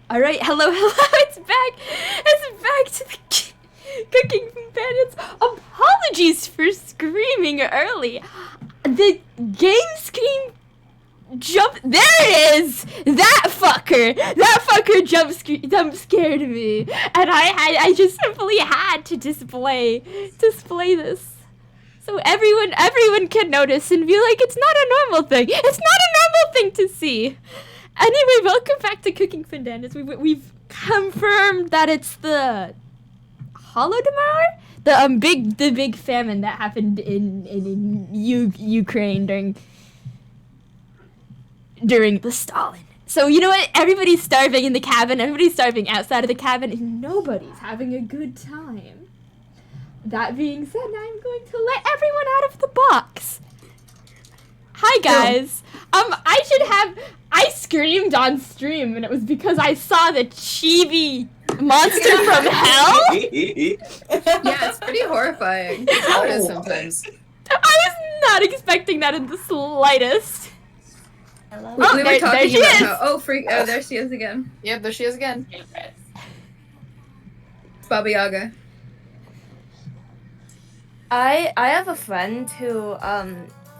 All right, hello, it's back. It's back to the cooking companions. Apologies for screaming early. The game screen jump. There it is. That fucker jump scared me, and I just simply had to display this. So everyone can notice and be like, it's not a normal thing. It's not a normal thing to see. Anyway, welcome back to Cooking Fandanus. We've confirmed that it's the Holodomor, the big famine that happened in Ukraine during the Stalin. So you know what? Everybody's starving in the cabin. Everybody's starving outside of the cabin, and nobody's having a good time. That being said, I'm going to let everyone out of the box. Hi guys. I screamed on stream, and it was because I saw the chibi monster from hell. Yeah, it's pretty horrifying. That's how it is sometimes. I was not expecting that in the slightest. We were talking about how, there she is again. Yep, there she is again. It's Baba Yaga. I have a friend who,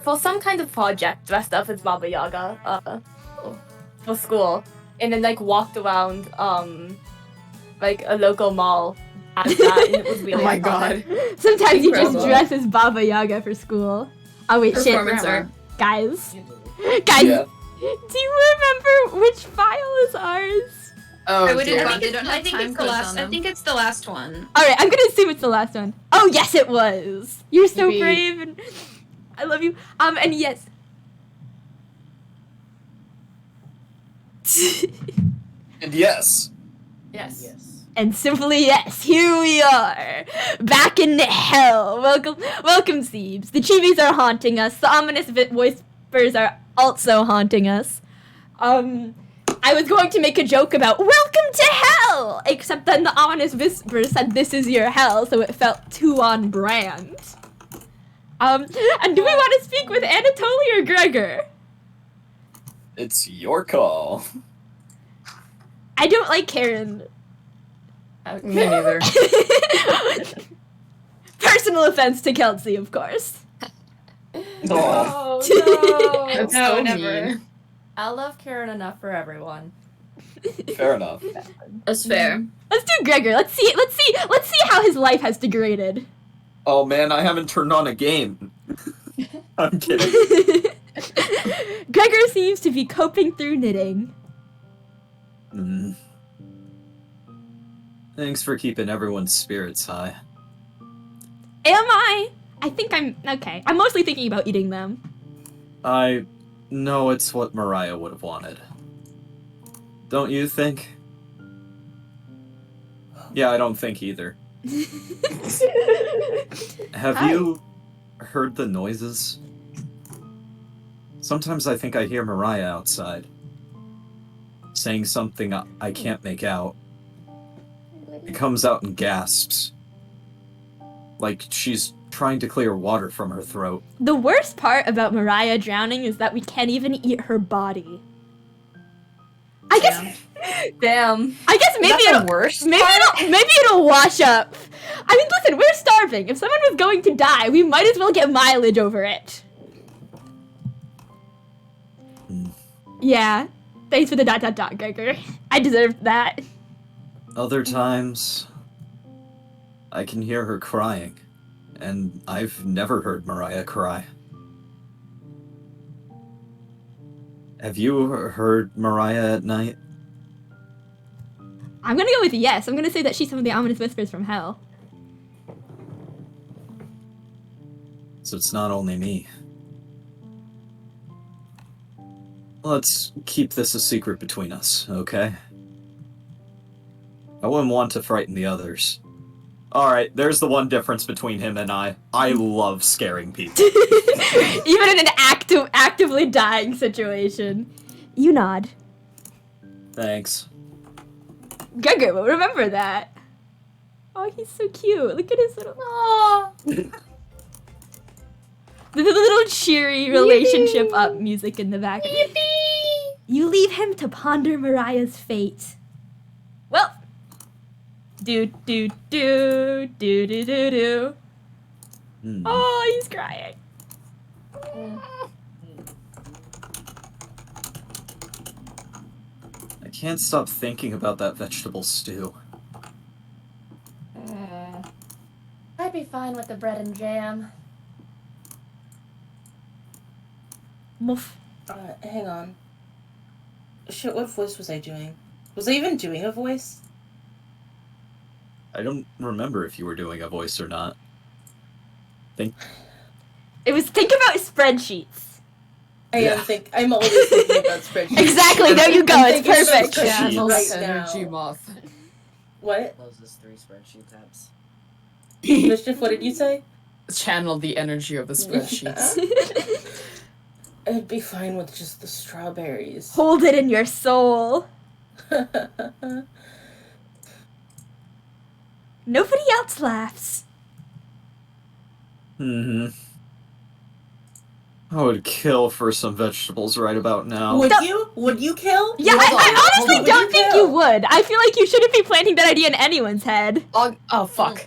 for some kind of project, dressed up as Baba Yaga, for school, and then, like, walked around, like, a local mall as that, and it was really Oh my god. Sometimes you Incredible. just dress as Baba Yaga for school. Oh wait, shit. Performance art. Guys, Yeah. do you remember which file is ours? Oh, I would dear. invite- they don't have time it's the codes last. on I them. think it's the last one. Alright, I'm gonna assume it's the last one. Oh yes, it was. You're so Yippee. brave, and I love you. And yes. And yes. Yes. And simply yes, here we are, back in hell. Welcome, Siebes. The chibis are haunting us. The ominous whispers are also haunting us. I was going to make a joke about welcome to hell, except then the ominous whisper said this is your hell, so it felt too on brand. And do we want to speak with Anatoly or Gregor? It's your call. I don't like Karen. Me neither. Personal offense to Kelsey, of course. Oh. Oh, no. That's No, so never. mean. I love Karen enough for everyone. Fair enough. That's fair. Let's do Gregor. Let's see how his life has degraded. Oh man, I haven't turned on a game. I'm kidding. Gregor seems to be coping through knitting. Thanks for keeping everyone's spirits high. Am I? I think I'm okay. I'm mostly thinking about eating them. I know it's what Mariah would have wanted. Don't you think? Yeah, I don't think either. Have Hi. you heard the noises? Sometimes I think I hear Mariah outside, saying something I can't make out. It comes out in gasps, like she's trying to clear water from her throat. The worst part about Mariah drowning is that we can't even eat her body. I guess. Damn. I guess maybe That's the it'll. worst Maybe it'll wash up. I mean, listen, we're starving. If someone was going to die, we might as well get mileage over it. Yeah. Thanks for the ... Gregor. I deserved that. Other times, I can hear her crying, and I've never heard Mariah cry. Have you heard Mariah at night? I'm gonna go with yes. I'm gonna say that she's some of the ominous whispers from hell. So it's not only me. Let's keep this a secret between us, okay? I wouldn't want to frighten the others. Alright, there's the one difference between him and I. I love scaring people. Even in an actively dying situation. You nod. Thanks. Gregor will remember that. Oh, he's so cute. Look at his little... Aww. The little cheery relationship up music in the back. You leave him to ponder Mariah's fate. Well. Do. Oh, he's crying. I can't stop thinking about that vegetable stew. I'd be fine with the bread and jam. Muff. Hang on. Shit, what voice was I doing? Was I even doing a voice? I don't remember if you were doing a voice or not. It was think about spreadsheets. I'm always thinking about spreadsheets. Exactly, there you go, it's perfect. Channel Right energy now. moth. What? Closes 3 spreadsheet tabs. Mischief, what did you say? Channel the energy of the spreadsheets. I'd be fine with just the strawberries. Hold it in your soul. Nobody else laughs. I would kill for some vegetables right about now. Would you? Would you kill? Yeah, I honestly don't think you would. I feel like you shouldn't be planting that idea in anyone's head. Oh, fuck.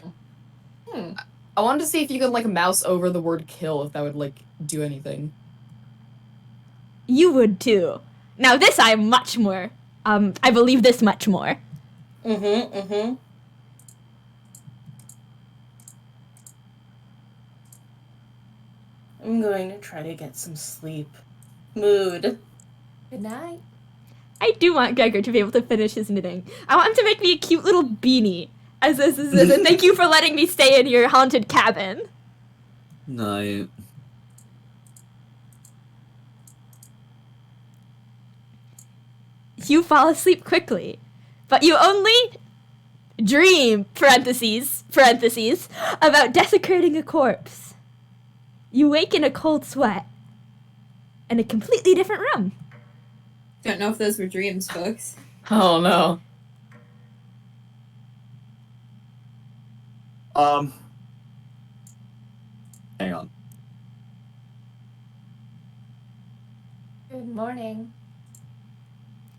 I wanted to see if you could, like, mouse over the word kill, if that would, like, do anything. You would too. Now this I am much more. I believe this much more. I'm going to try to get some sleep. Mood. Good night. I do want Gregor to be able to finish his knitting. I want him to make me a cute little beanie. As a thank you for letting me stay in your haunted cabin. Night. You fall asleep quickly, but you only dream, parentheses, about desecrating a corpse. You wake in a cold sweat in a completely different room. Don't know if those were dreams, folks. Oh, no. Hang on. Good morning.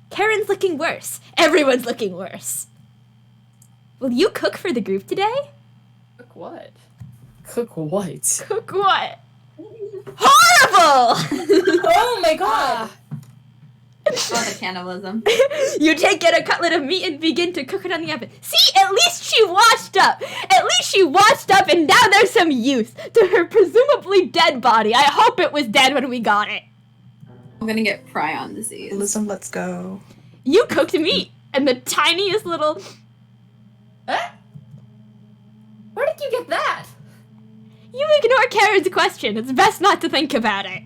Karen's looking worse. Everyone's looking worse. Will you cook for the group today? Cook what? Cook what? Cook what? Horrible! Oh my god! Oh, the cannibalism. You take a cutlet of meat and begin to cook it on the oven. See, at least she washed up. At least she washed up and now there's some use to her presumably dead body. I hope it was dead when we got it. I'm gonna get prion disease. Listen, let's go. You cooked meat and the tiniest little... Where did you get that? You ignore Karen's question. It's best not to think about it.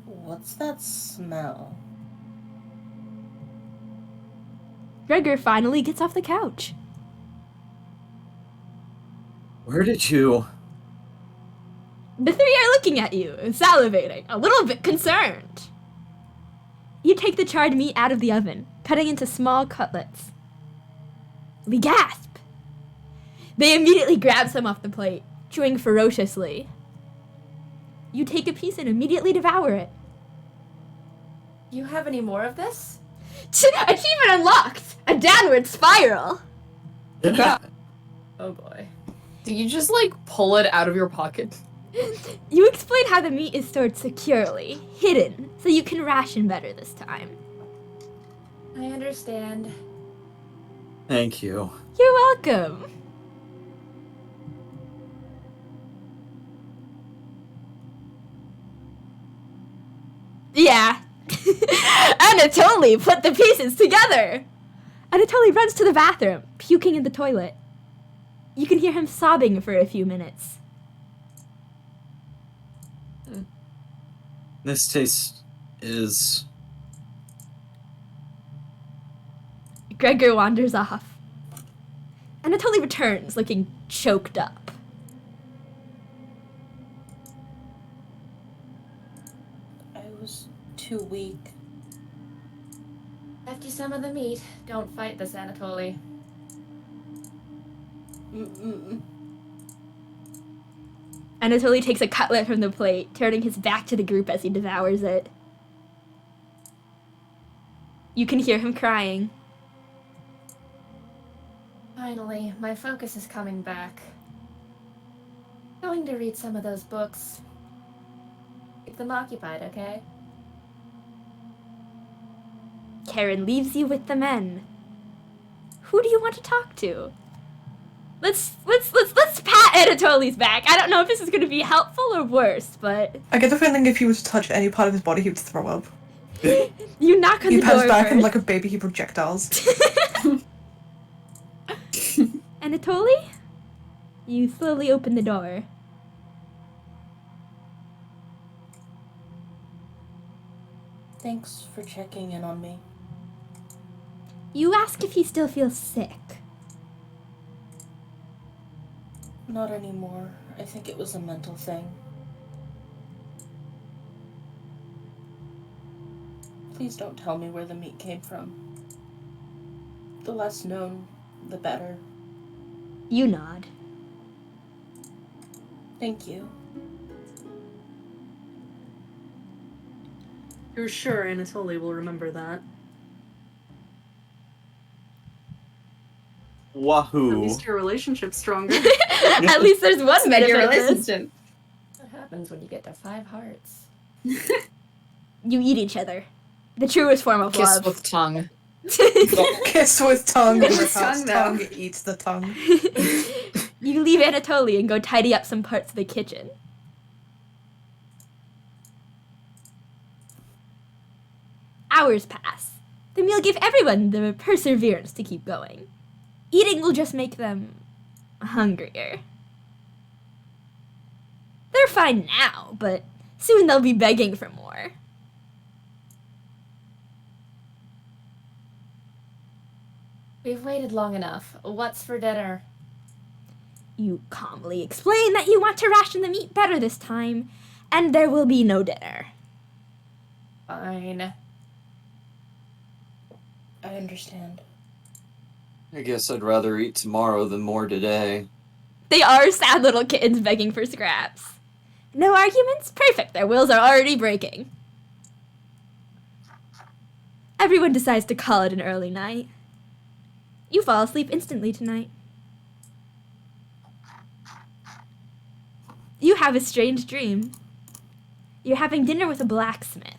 What's that smell? Gregor finally gets off the couch. Where did you... The three are looking at you, salivating, a little bit concerned. You take the charred meat out of the oven, cutting into small cutlets. We gasp. They immediately grab some off the plate, chewing ferociously. You take a piece and immediately devour it. You have any more of this? Achievement unlocked! A downward spiral! Oh boy. Did you just, like, pull it out of your pocket? You explain how the meat is stored securely, hidden, so you can ration better this time. I understand. Thank you. You're welcome. Yeah. Anatoly put the pieces together. Anatoly runs to the bathroom, puking in the toilet. You can hear him sobbing for a few minutes. This taste is... Gregor wanders off. Anatoly returns, looking choked up. I was too weak. Left you some of the meat. Don't fight this, Anatoly. Anatoly takes a cutlet from the plate, turning his back to the group as he devours it. You can hear him crying. Finally, my focus is coming back. Going to read some of those books. Keep them occupied, okay? Karen leaves you with the men. Who do you want to talk to? Let's pat Anatoly's back. I don't know if this is going to be helpful or worse, but I get the feeling if he were to touch any part of his body, he would throw up. You knock on He the door pats back and first. like a baby, he projectiles. Anatoly? You slowly open the door. Thanks for checking in on me. You ask if he still feels sick. Not anymore. I think it was a mental thing. Please don't tell me where the meat came from. The less known, the better. You nod. Thank you. You're sure Anatoly will remember that? At Wahoo. least your relationship's stronger. At least there's one It's made your benefit. relationship. What happens when you get to 5 hearts? You eat each other. The truest form of Kiss love. with tongue. Kiss with tongue. Kiss With with tongue, tongue though. eats the tongue. You leave Anatoly and go tidy up some parts of the kitchen. Hours pass. The meal gave everyone the perseverance to keep going. Eating will just make them hungrier. They're fine now, but soon they'll be begging for more. We've waited long enough. What's for dinner? You calmly explain that you want to ration the meat better this time, and there will be no dinner. Fine. I understand. I guess I'd rather eat tomorrow than more today. They are sad little kittens begging for scraps. No arguments? Perfect. Their wills are already breaking. Everyone decides to call it an early night. You fall asleep instantly tonight. You have a strange dream. You're having dinner with a blacksmith,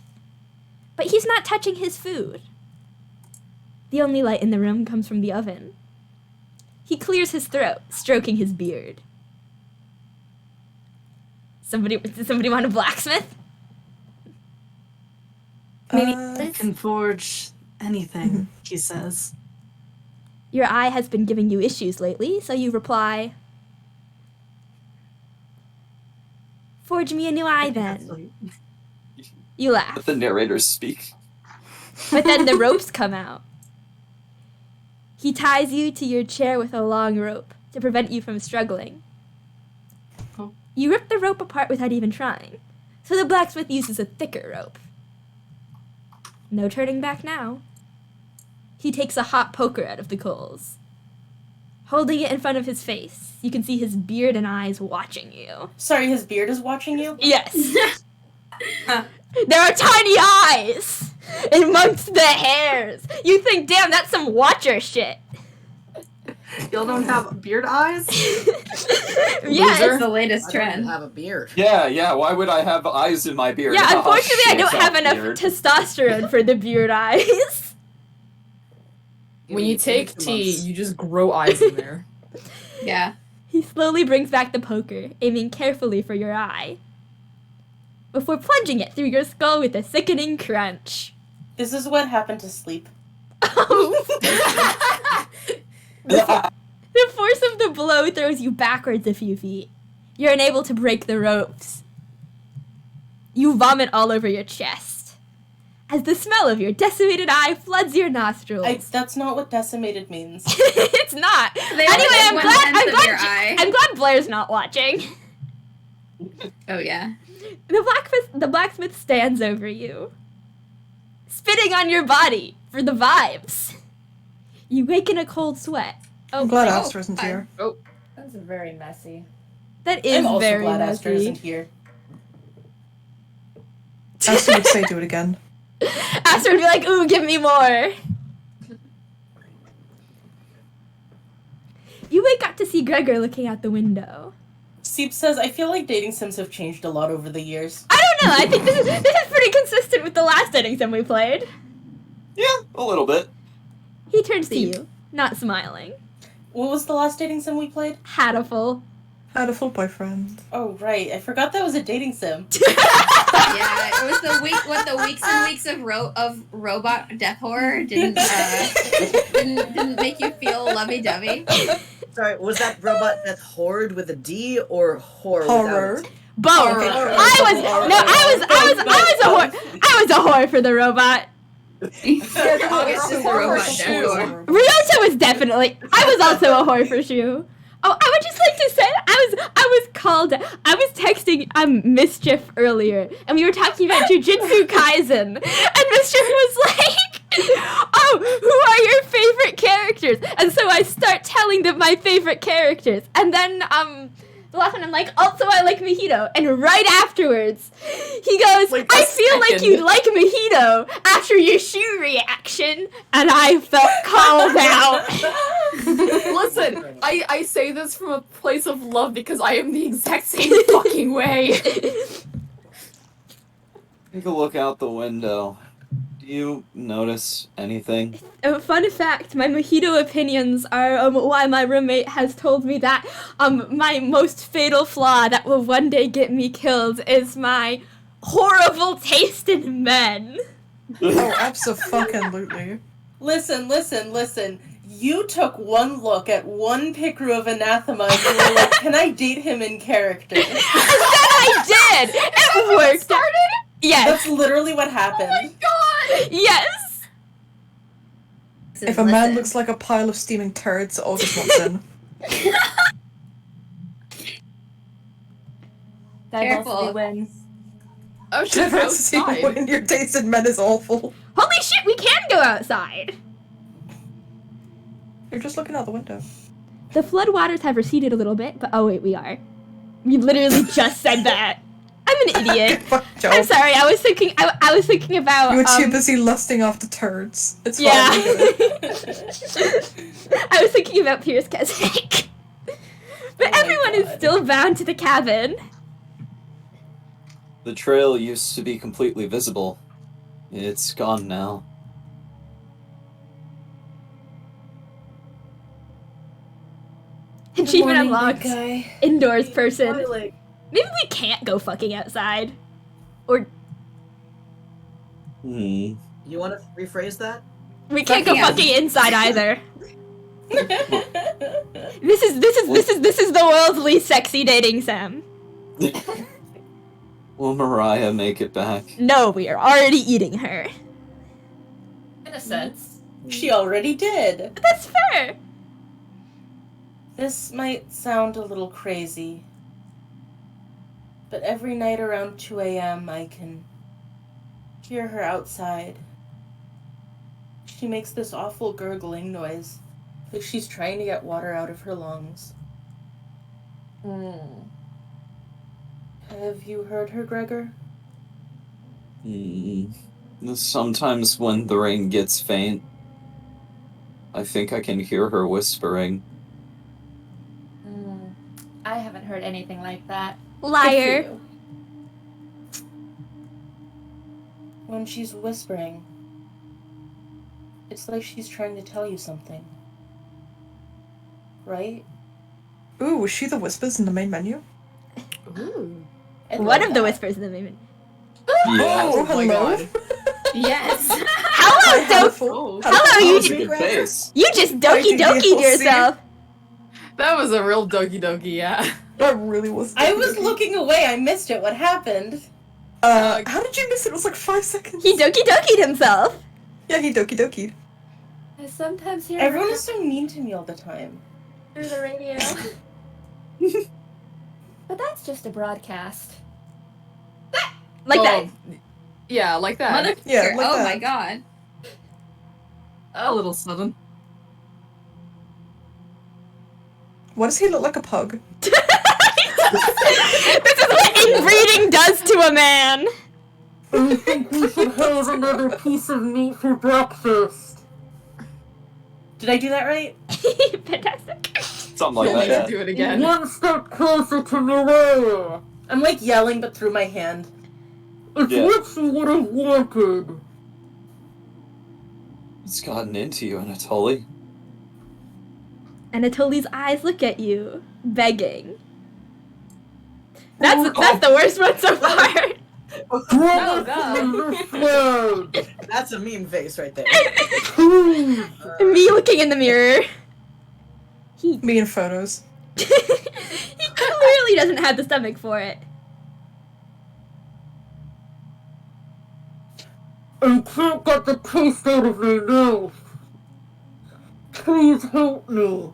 but he's not touching his food. The only light in the room comes from the oven. He clears his throat, stroking his beard. Does somebody want a blacksmith? I can forge anything, he says. Your eye has been giving you issues lately, so you reply, "Forge me a new eye then." You laugh, Let the narrators speak. but then the ropes come out. He ties you to your chair with a long rope to prevent you from struggling. Oh. You rip the rope apart without even trying, so the blacksmith uses a thicker rope. No turning back now. He takes a hot poker out of the coals. Holding it in front of his face, you can see his beard and eyes watching you. Sorry, his beard is watching you? Yes. There are tiny eyes amongst the hairs. You think, damn, that's some Watcher shit. Y'all don't have beard eyes? Yes. It's the latest I don't trend. even have a beard. Yeah, why would I have eyes in my beard? Yeah, Oh, unfortunately, I shit, don't have enough beard. testosterone for the beard eyes. When you take tea, you just grow eyes in there. Yeah. He slowly brings back the poker, aiming carefully for your eye, before plunging it through your skull with a sickening crunch. Is this what happened to sleep? The force of the blow throws you backwards a few feet. You're unable to break the ropes. You vomit all over your chest, as the smell of your decimated eye floods your nostrils. That's not what decimated means. It's not. They Anyway, only I'm one glad. sense of your eye. I'm glad Blair's not watching. Oh yeah. The blacksmith stands over you, spitting on your body for the vibes. You wake in a cold sweat. I'm glad Astor isn't here. That's very messy. That is I'm also very glad Astor isn't messy. here. Astor would say do it again. Astor would be be like, ooh, give me more. You got to see Gregor looking out the window. Seep says, I feel like dating sims have changed a lot over the years. I don't know. I think this is pretty consistent with the last dating sim we played. Yeah, a little bit. He turns to you, not smiling. What was the last dating sim we played? Hatful. Had a full boyfriend. Oh, right. I forgot that was a dating sim. Yeah, it was the weeks and weeks of robot death horror didn't make you feel lovey-dovey. Sorry, was that robot death horde with a D or horror? Horror. Both. I was a whore for the robot. August is the robot death horror. Ryota was definitely. I was also a whore for Shu. Oh, I would just like to say I was texting Mischief earlier, and we were talking about Jujutsu Kaisen, and Mischief was like, oh, who are your favorite characters? And so I start telling them my favorite characters, and then the last one I'm like, also I like Mojito, and right afterwards he goes, I feel like you like Mojito after your Shu reaction, and I felt called out. Listen, I say this from a place of love because I am the exact same fucking way. Take a look out the window. Do you notice anything? Fun fact, my Mojito opinions are why my roommate has told me that my most fatal flaw that will one day get me killed is my horrible taste in men. Oh, abso-fucking-lutely. Listen. You took one look at one Picru of Anathema and you were like, can I date him in character? And then I did! It worked! Started? Yes. That's literally what happened. Oh my god! Yes! If a man looks like a pile of steaming turds, August wants in. Careful. Wins. Oh shit, Diversity outside. when your taste in men is awful. Holy shit, we can go outside! You're just looking out the window. The floodwaters have receded a little bit, but oh wait, we are. We literally just said that. I'm an idiot. Fuck job. I'm sorry, I was thinking about You were too busy lusting after turds. It's fine. yeah. we get it. I was thinking about Pierce Keswick. But everyone is still bound to the cabin. The trail used to be completely visible. It's gone now. Achievement unlocked. Indoors person. Twilight. Maybe we can't go fucking outside. Or Hmm. You want to rephrase that? we can't go Fucking fucking inside either. This is the world's least sexy dating sim. Will Mariah make it back? No, we are already eating her. In a sense. She already did. That's fair. This might sound a little crazy, but every night around 2 a.m. I can hear her outside. She makes this awful gurgling noise, like she's trying to get water out of her lungs. Have you heard her, Gregor? Sometimes when the rain gets faint, I think I can hear her whispering. I haven't heard anything like that. Liar. Good for you. When she's whispering, it's like she's trying to tell you something. Right? Ooh, was she the whispers in the main menu? Ooh. I One love of the that. whispers in the movement. Yeah. Oh, my hello. god. Yes. Hello, Doki. Oh. Hello, you Good face. You just doki doki'd yourself. That was a real doki doki, yeah. That really was. I was looking away. I missed it. What happened? How did you miss it? It was like 5 seconds. He doki doki'd himself. Yeah, he doki doki'd. I sometimes hear Everyone is so mean to me all the time. through the radio. But that's just a broadcast. Like that. Yeah, like that. Mother. Yeah, like oh that. my god. A little sudden. Why does he look like a pug? This is what inbreeding does to a man. I think we should have another piece of meat for breakfast. Did I do that right? Fantastic. Something like You'll need that. to do it again. One step closer to Mariah. I'm like yelling, but through my hand. It's what you would have wanted. It's gotten into you, Anatoly. Anatoly's eyes look at you, begging. That's the worst one so far. No. That's a meme face right there. Me looking in the mirror. Me in photos. He clearly doesn't have the stomach for it. I can't get the taste out of my mouth. Please help me.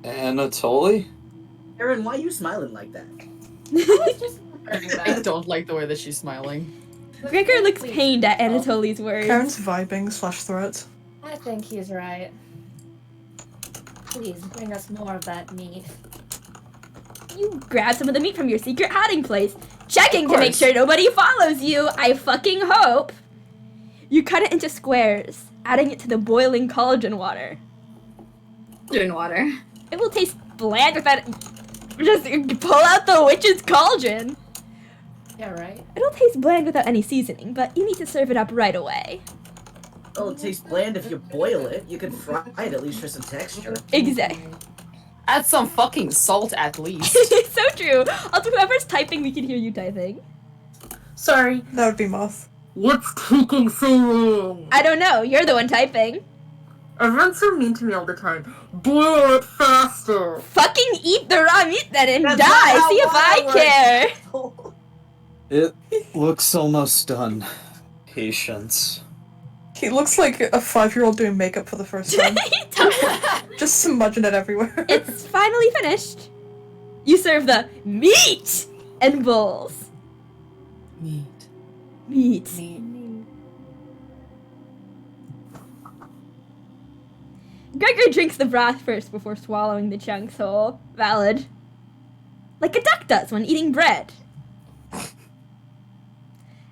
Anatoly? Aaron, why are you smiling like that? I don't like the way that she's smiling. Gregor looks pained at Anatoly's words. Karen's vibing / threat. I think he's right. Please bring us more of that meat. You grab some of the meat from your secret hiding place, checking to make sure nobody follows you, I fucking hope. You cut it into squares, adding it to the boiling cauldron water. Cauldron water. It will taste bland without just pull out the witch's cauldron. Yeah, right. It'll taste bland without any seasoning, but you need to serve it up right away. Well, it tastes bland if you boil it. You can fry it at least for some texture. Exactly. Add some fucking salt at least. So true. Also, whoever's typing, we can hear you typing. Sorry. That would be Moth. What's taking so long? I don't know. You're the one typing. Everyone's so mean to me all the time. Boil it faster. Fucking eat the raw meat then and That's die. not how See if I water care. It looks almost done. Patience. He looks like a 5-year-old doing makeup for the first time. Just smudging it everywhere. It's finally finished. You serve the meat and bowls. Meat. Meat. Gregor drinks the broth first before swallowing the chunks whole. Valid. Like a duck does when eating bread.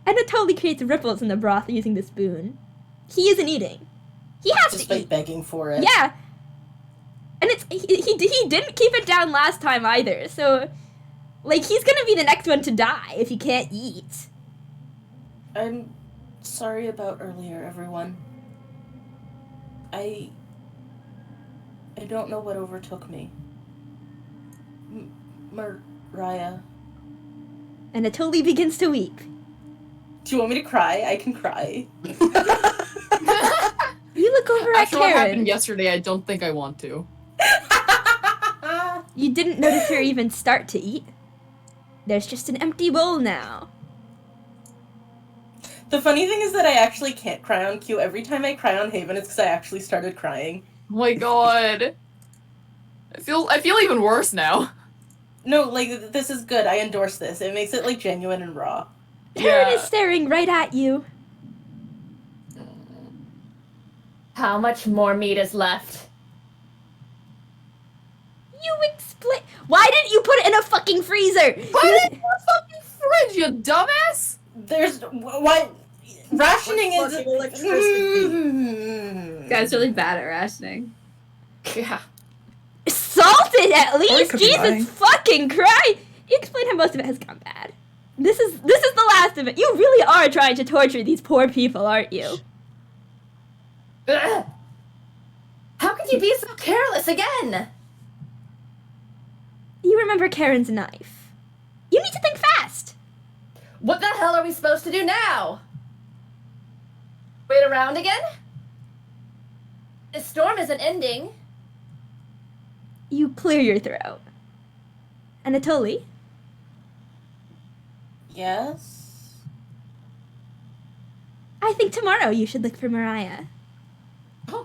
And it totally creates ripples in the broth using the spoon. He isn't eating. He has Just to by eat. begging for it. Yeah. And he didn't keep it down last time either, so like he's gonna be the next one to die if he can't eat. I'm sorry about earlier, everyone. I don't know what overtook me. Mariah. And it totally begins to weep. Do you want me to cry? I can cry. You look over at After what Karen. happened yesterday, I don't think I want to. You didn't notice her even start to eat. There's just an empty bowl now. The funny thing is that I actually can't cry on cue. Every time I cry on Haven, it's because I actually started crying. Oh my god. I feel even worse now. No, like, this is good. I endorse this. It makes it, like, genuine and raw. Karen Yeah. is staring right at you. How much more meat is left? You explain. Why didn't you put it in a fucking freezer? Why did you fucking fridge, you dumbass? There's... What? Rationing What's is... fucking electricity? This guy's really bad at rationing. Yeah. Salted at least. could be lying. Jesus fucking Christ! You explain how most of it has gone bad. This is the last of it. You really are trying to torture these poor people, aren't you? Ugh. How could you be so careless again? You remember Karen's knife. You need to think fast. What the hell are we supposed to do now? Wait around again? This storm isn't ending. You clear your throat. Anatoly, Yes? I think tomorrow you should look for Mariah. Huh.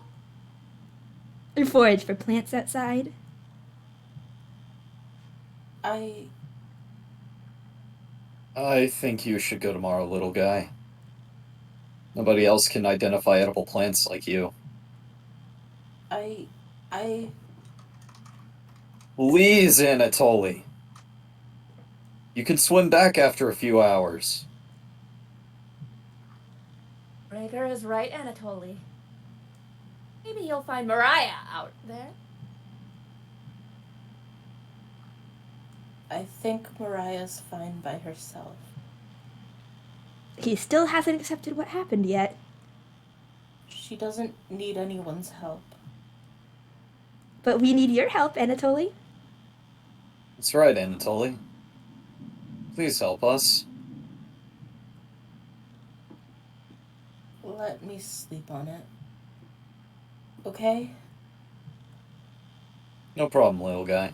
Or forage for plants outside. I think you should go tomorrow, little guy. Nobody else can identify edible plants like you. Please, Anatoly. You can swim back after a few hours. Rager is right, Anatoly. Maybe you'll find Mariah out there. I think Mariah's fine by herself. He still hasn't accepted what happened yet. She doesn't need anyone's help. But we need your help, Anatoly. That's right, Anatoly. Please help us. Let me sleep on it. Okay? No problem, little guy.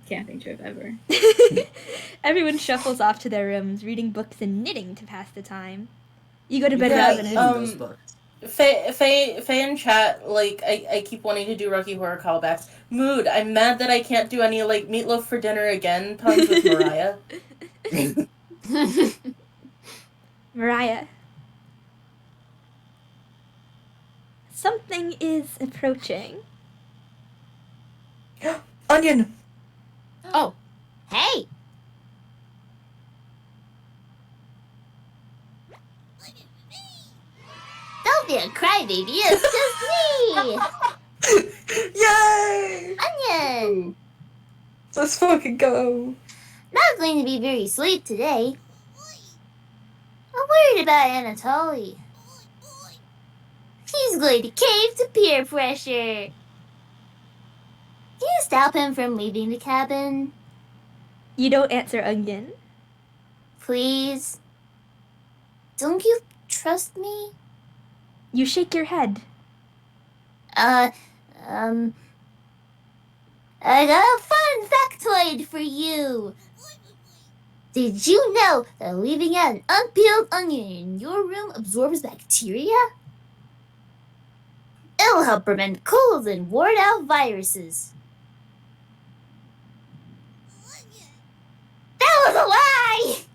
Camping trip ever. Everyone shuffles off to their rooms, reading books and knitting to pass the time. You go to bed Yeah, rather than those books. Faye in chat, like, I keep wanting to do Rocky Horror callbacks. Mood, I'm mad that I can't do any, like, meatloaf for dinner again puns with Mariah. Mariah. Something is approaching. Onion! Oh. Hey! Don't be a crybaby, it's just me! Yay! Onion! Let's fucking go. Not going to be very sweet today. I'm worried about Anatoly. He's going to cave to peer pressure. Can you stop him from leaving the cabin? You don't answer Onion. Please? Don't you trust me? You shake your head. I got a fun factoid for you. Did you know that leaving out an unpeeled onion in your room absorbs bacteria? It'll help prevent colds and ward out viruses. That was a lie!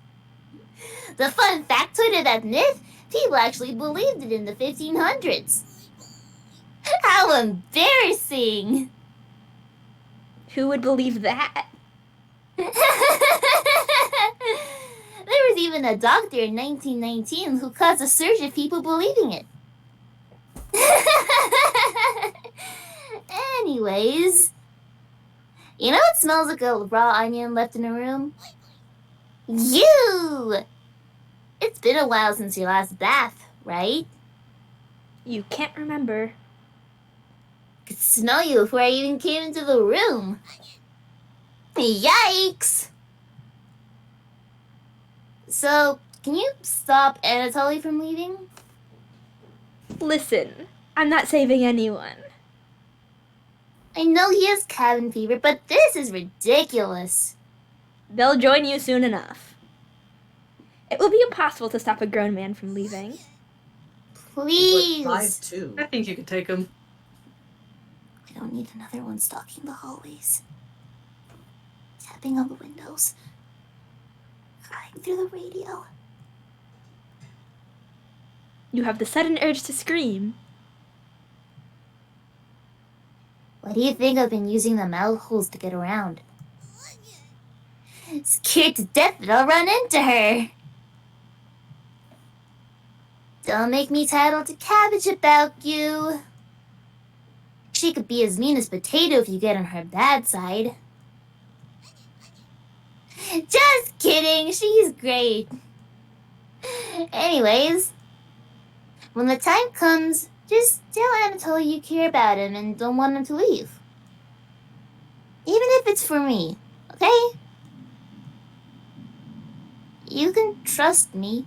The fun factoid of that myth, people actually believed it in the 1500s. How embarrassing! Who would believe that? There was even a doctor in 1919 who caused a surge of people believing it. Anyways, you know what smells like a raw onion left in a room? You! It's been a while since your last bath, right? You can't remember. I could smell you before I even came into the room. Yikes! So, can you stop Anatoly from leaving? Listen, I'm not saving anyone. I know he has cabin fever, but this is ridiculous. They'll join you soon enough. It will be impossible to stop a grown man from leaving. Please. Like 5'2". I think you could take him. I don't need another one stalking the hallways. Tapping on the windows. Crying through the radio. You have the sudden urge to scream. Why do you think I've been using the mouth holes to get around? Scared to death that I'll run into her. Don't make me tattle to Cabbage about you. She could be as mean as Potato if you get on her bad side. Just kidding, she's great. Anyways, when the time comes, just tell Anatoly you care about him and don't want him to leave. Even if it's for me, okay? You can trust me.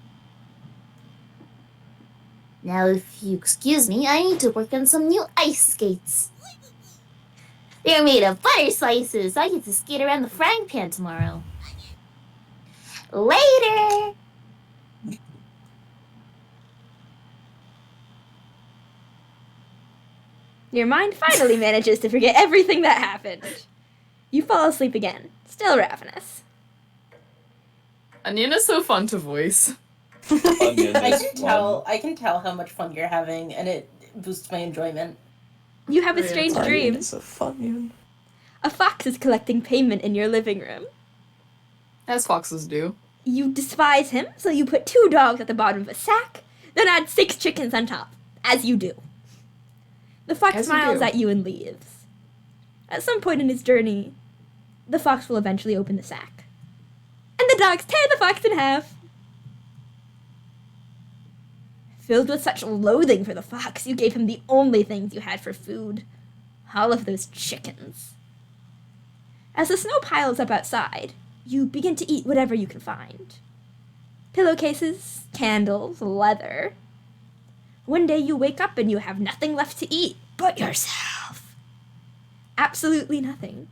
Now, if you excuse me, I need to work on some new ice skates. They're made of butter slices, so I get to skate around the frying pan tomorrow. Later! Your mind finally manages to forget everything that happened. You fall asleep again, still ravenous. Onion is so fun to voice. Onion I is can fun. tell. I can tell how much fun you're having, and it boosts my enjoyment. You have a Yeah, strange Sorry, dream. It's a Funyun. A fox is collecting payment in your living room. As foxes do. You despise him, so you put 2 dogs at the bottom of a sack, then add 6 chickens on top, as you do. The fox As you smiles do. at you and leaves. At some point in his journey, the fox will eventually open the sack. And the dogs tear the fox in half. Filled with such loathing for the fox, you gave him the only things you had for food. All of those chickens. As the snow piles up outside, you begin to eat whatever you can find. Pillowcases, candles, leather. One day you wake up and you have nothing left to eat but yourself. Absolutely nothing.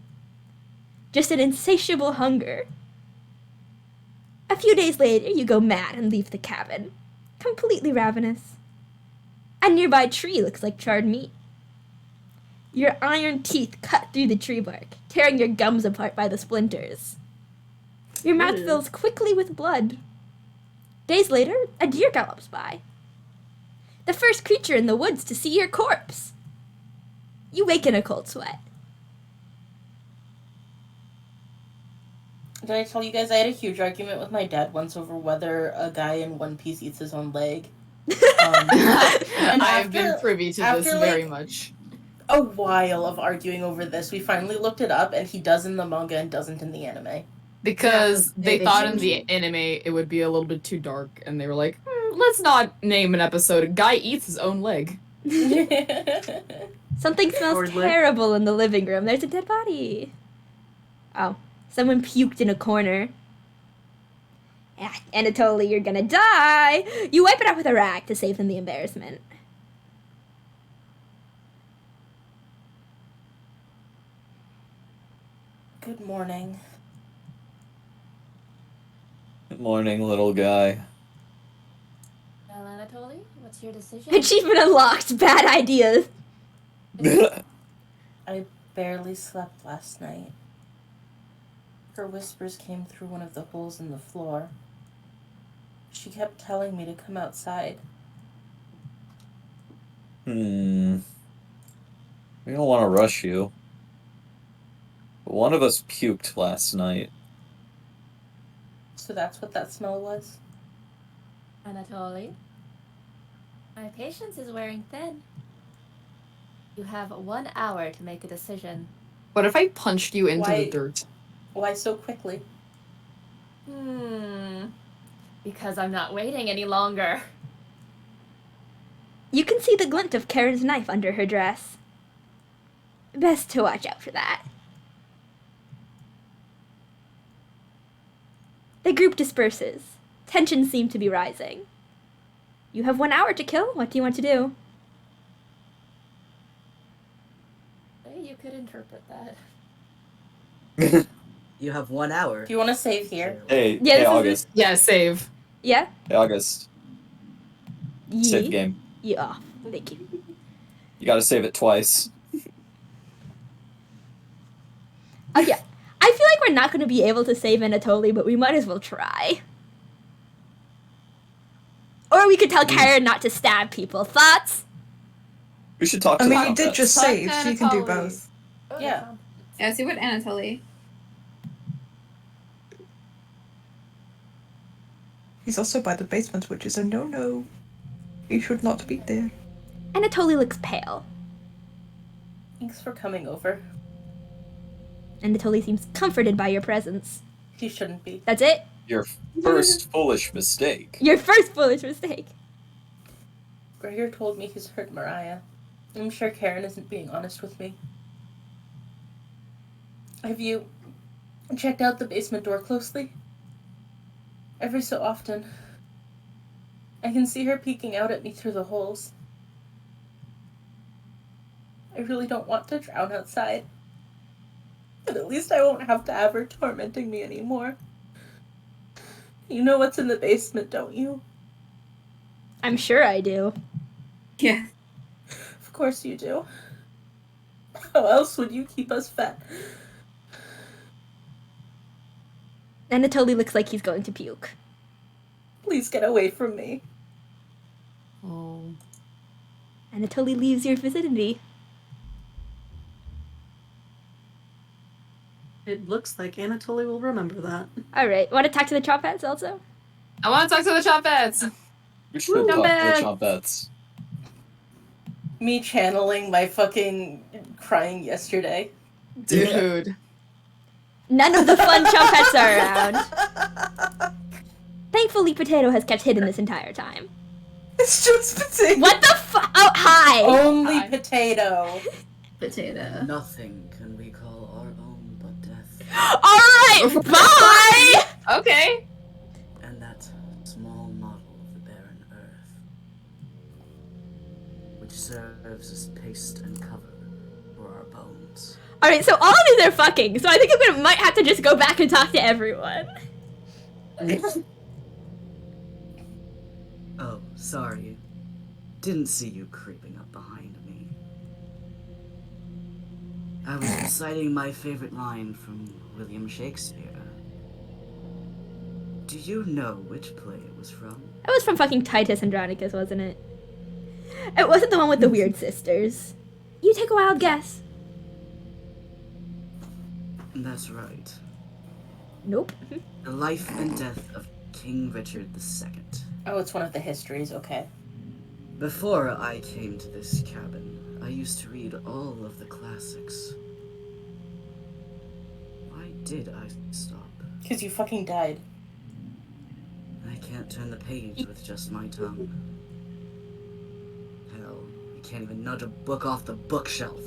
Just an insatiable hunger. A few days later, you go mad and leave the cabin. Completely ravenous. A nearby tree looks like charred meat. Your iron teeth cut through the tree bark, tearing your gums apart by the splinters. Your mouth fills quickly with blood. Days later, a deer gallops by. The first creature in the woods to see your corpse. You wake in a cold sweat. Did I tell you guys I had a huge argument with my dad once over whether a guy in One Piece eats his own leg? And I've been privy to this after, very like, much. a while of arguing over this, we finally looked it up, and he does in the manga and doesn't in the anime. Because they thought in changed the anime it would be a little bit too dark, and they were like, let's not name an episode, a guy eats his own leg. Something smells Hard leg. terrible in the living room. There's a dead body. Oh, someone puked in a corner. Ah, Anatoly, you're gonna die! You wipe it out with a rag to save them the embarrassment. Good morning. Good morning, little guy. Well, Anatoly, what's your decision? Achievement unlocked. Bad ideas. I barely slept last night. Her whispers came through one of the holes in the floor. She kept telling me to come outside. We don't want to rush you. But one of us puked last night. So that's what that smell was? Anatoly, my patience is wearing thin. You have 1 hour to make a decision. What if I punched you into Why- the dirt? Why so quickly? Because I'm not waiting any longer. You can see the glint of Karen's knife under her dress. Best to watch out for that. The group disperses. Tensions seem to be rising. You have 1 hour to kill. What do you want to do? You could interpret that. You have 1 hour. Do you want to save here? Hey, Yeah, hey, this is- August. Yeah, save. Yeah? Hey, August. Save Ye? game. Yeah. Thank you. You gotta save it twice. Oh, yeah. I feel like we're not going to be able to save Anatoly, but we might as well try. Or we could tell Karen not to stab people. Thoughts? We should talk to I the mean, you did Countess. just save, so you can do Anatoly. both. Yeah. Yeah, see what Anatoly. He's also by the basement, which is a no-no. He should not be there. Anatoly looks pale. Thanks for coming over. Anatoly seems comforted by your presence. He shouldn't be. That's it? Your first foolish mistake. Your first foolish mistake. Gregor told me he's heard Mariah. I'm sure Karen isn't being honest with me. Have you checked out the basement door closely? Every so often, I can see her peeking out at me through the holes. I really don't want to drown outside. But at least I won't have to have her tormenting me anymore. You know what's in the basement, don't you? I'm sure I do. Yeah. Of course you do. How else would you keep us fed? Anatoly looks like he's going to puke. Please get away from me. Oh. Anatoly leaves your vicinity. It looks like Anatoly will remember that. Alright, want to talk to the Chopettes also? I want to talk to the Chopettes. We should talk to the Chopettes. Me channeling my fucking crying yesterday. Dude. None of the fun Chopettes are around. Thankfully, Potato has kept hidden this entire time. It's just Potato. What the fuck? Oh, hi! Only Hi. Potato. Potato. Nothing can we call our own but death. Alright, bye! Okay. And that small model of the barren earth, which serves as paste and cover for our bones. Alright, so all of these are fucking, so I think I might have to just go back and talk to everyone. Oh, sorry. Didn't see you creeping up behind me. I was reciting my favorite line from William Shakespeare. Do you know which play it was from? It was from fucking Titus Andronicus, wasn't it? It wasn't the one with the weird sisters. You take a wild guess. That's right. Nope. The Life and Death of King Richard II. Oh, it's one of the histories, okay. Before I came to this cabin, I used to read all of the classics. Why did I stop? Because you fucking died. I can't turn the page with just my tongue. Hell, you can't even nudge a book off the bookshelf.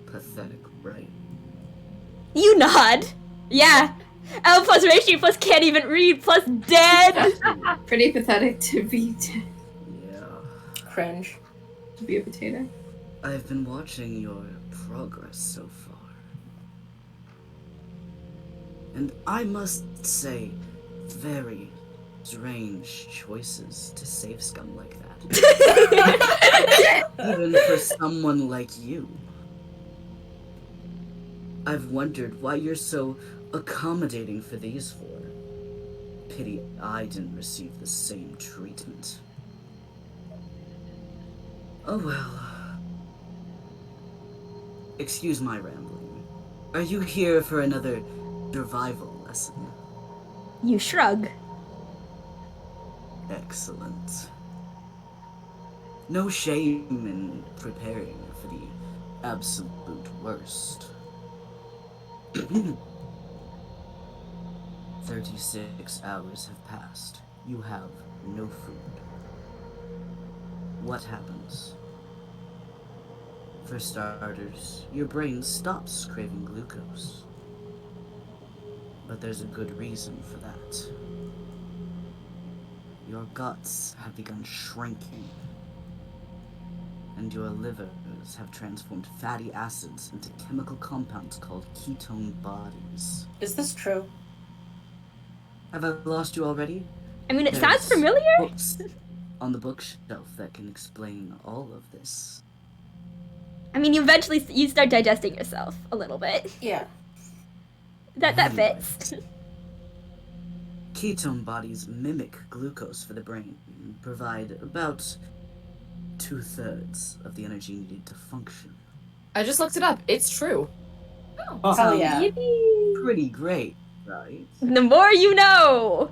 Pathetic, right? You nod. Yeah. L plus ratio plus can't even read plus dead. Pretty pathetic to be Yeah. Cringe. to be a potato. I've been watching your progress so far. And I must say, very strange choices to save scum like that. Even for someone like you. I've wondered why you're so accommodating for these four. Pity I didn't receive the same treatment. Oh well. Excuse my rambling. Are you here for another survival lesson? You shrug. Excellent. No shame in preparing for the absolute worst. 36 hours have passed. You have no food. What happens? For starters, your brain stops craving glucose. But there's a good reason for that. Your guts have begun shrinking, and your livers have transformed fatty acids into chemical compounds called ketone bodies. Is this true? Have I lost you already? I mean, it There's sounds familiar. books on the bookshelf that can explain all of this. I mean, you start digesting yourself a little bit. Yeah. That fits. Ketone bodies mimic glucose for the brain and provide about 2/3 of the energy needed to function. I just looked it up. It's true. Oh, hell yeah. Pretty great, right? The more you know.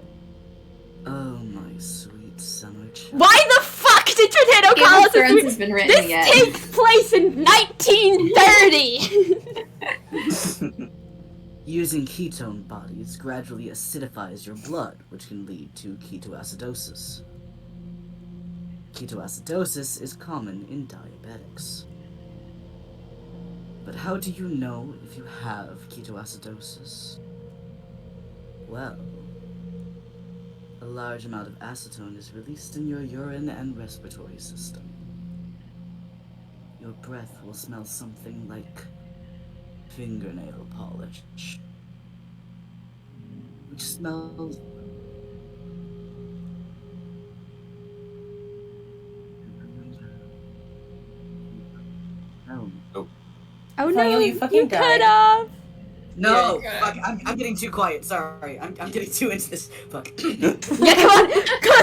Oh, my sweet summer child. Why the fuck did Potato Game call of us? Thrones has been written This again. takes place in 1930. Using ketone bodies gradually acidifies your blood, which can lead to ketoacidosis. Ketoacidosis is common in diabetics. But how do you know if you have ketoacidosis? Well, a large amount of acetone is released in your urine and respiratory system. Your breath will smell something like fingernail polish, which smells Oh no, Vanyel, you fucking cut died. off. no. Fuck, I'm getting too quiet. Sorry, I'm getting too into this. Fuck. Yeah, come on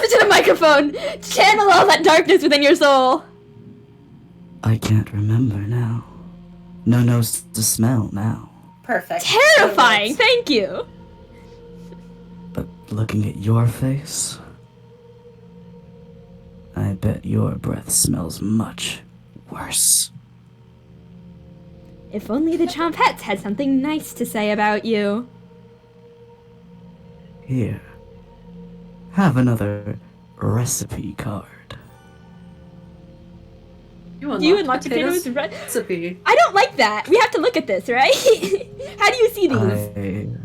to the microphone. Channel all that darkness within your soul. I can't remember now. No nose to smell now. Perfect. Terrifying, thank you. But looking at your face, I bet your breath smells much worse. If only the Chompettes had something nice to say about you. Here, have another recipe card. You unlock potatoes recipe. I don't like that. We have to look at this, right? How do you see these?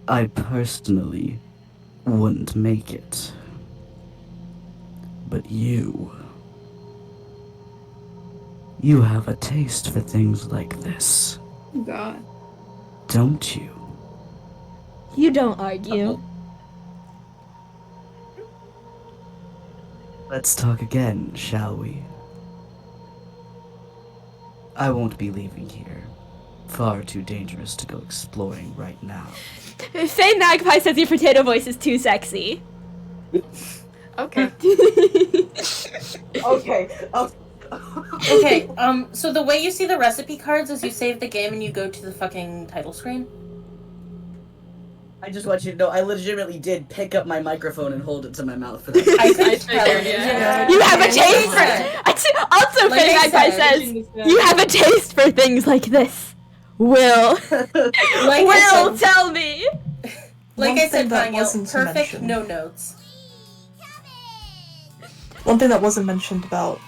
I personally wouldn't make it. But you have a taste for things like this. Oh God. Don't you? You don't argue. Let's talk again, shall we? I won't be leaving here. Far too dangerous to go exploring right now. Faye Magpie says your potato voice is too sexy. Okay. Okay. Okay, so the way you see the recipe cards is you save the game and you go to the fucking title screen? I just want you to know, I legitimately did pick up my microphone and hold it to my mouth for that. You have a taste! Also, Like Faye I Magpie said, says, you have a taste for things like this. Will. Like Will, tell me! Like One I said, thing that Vanyel, wasn't perfect, mentioned. no notes. One thing that wasn't mentioned about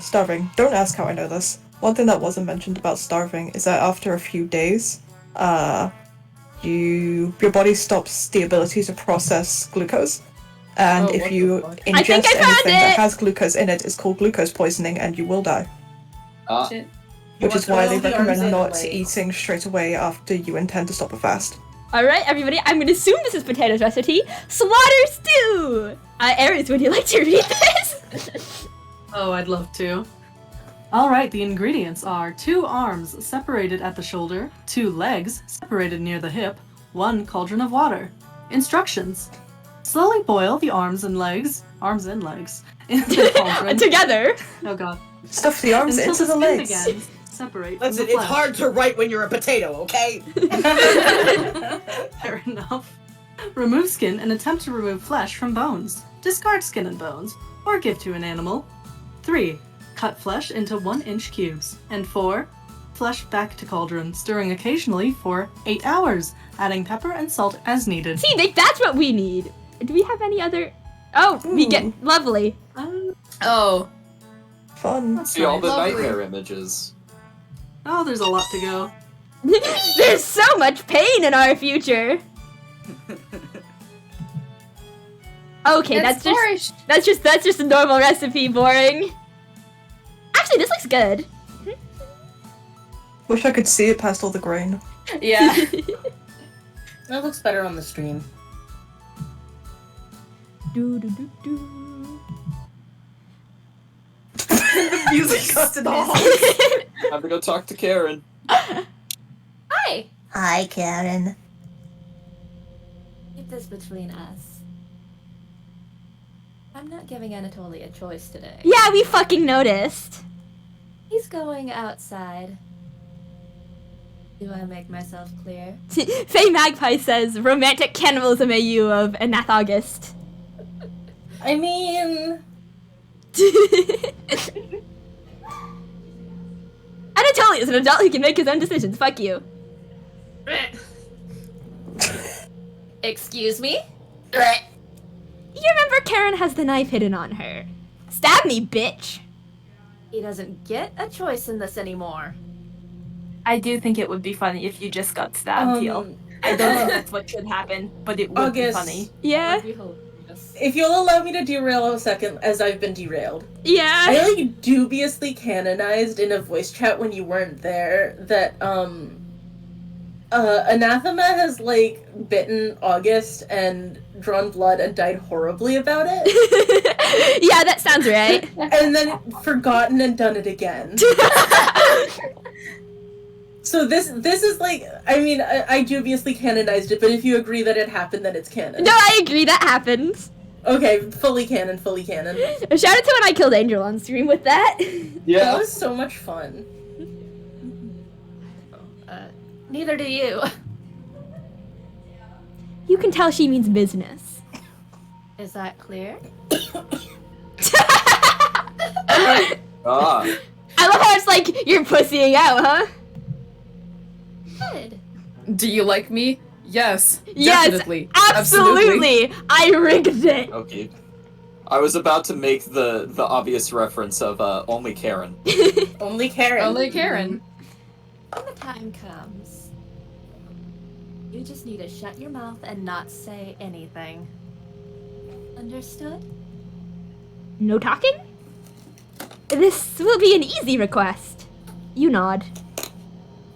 starving, don't ask how I know this. One thing that wasn't mentioned about starving is that after a few days, your body stops the ability to process glucose. And if you ingest anything that has glucose in it, it's called glucose poisoning and you will die. Shit. Which is why they the arms recommend and not legs. eating straight away after you intend to stop a fast. Alright, everybody, I'm gonna assume this is potatoes recipe. Slaughter stew! Ares, would you like to read this? Oh, I'd love to. Alright, the ingredients are 2 arms separated at the shoulder, 2 legs separated near the hip, 1 cauldron of water. Instructions. Slowly boil the arms and legs, in the cauldron. Together. Oh god. Stuff the arms Until into the skin legs. begins to separate Listen, from the it's flesh. hard to write when you're a potato, okay? Fair enough. Remove skin and attempt to remove flesh from bones. Discard skin and bones, or give to an animal. 3. Cut flesh into 1-inch cubes. And 4. Flesh back to cauldron, stirring occasionally for 8 hours, adding pepper and salt as needed. See, that's what we need. Do we have any other... Oh, we get... Lovely. Oh. Fun. See all the Lovely. nightmare images. Oh, there's a lot to go. There's so much pain in our future. Okay, that's just a normal recipe, boring. Actually, this looks good. Wish I could see it past all the grain. Yeah. That looks better on the stream. The music got to the Have to go talk to Karen. Hi. Hi, Karen. Keep this between us. I'm not giving Anatoly a choice today. Yeah, we fucking noticed. He's going outside. Do I make myself clear? Faye Magpie says, romantic cannibalism AU of HogfatherAres. I mean... Anatoly is an adult who can make his own decisions. Fuck you. Excuse me? You remember Karen has the knife hidden on her. Stab me, bitch. He doesn't get a choice in this anymore. I do think it would be funny if you just got stabbed, Teal. I don't think that's what should happen, but it would be August. funny. Yeah. If you'll allow me to derail a second, as I've been derailed. Yeah. I like dubiously canonized in a voice chat when you weren't there that Anathema has like bitten August and drawn blood and died horribly about it. Yeah, that sounds right. And then forgotten and done it again. So this is like, I mean, I dubiously canonized it, but if you agree that it happened, then it's canon. No, I agree, that happened. Okay, fully canon, fully canon. Shout out to when I killed Angel on stream with that. That was so much fun. Neither do you. You can tell she means business. Is that clear? Ah. I love how it's like, you're pussying out, huh? Good. Do you like me? Yes. Yes, Definitely. absolutely. I rigged it. Okay. I was about to make the obvious reference of only Karen. Only Karen. Only Karen. When the time comes, you just need to shut your mouth and not say anything. Understood? No talking? This will be an easy request. You nod.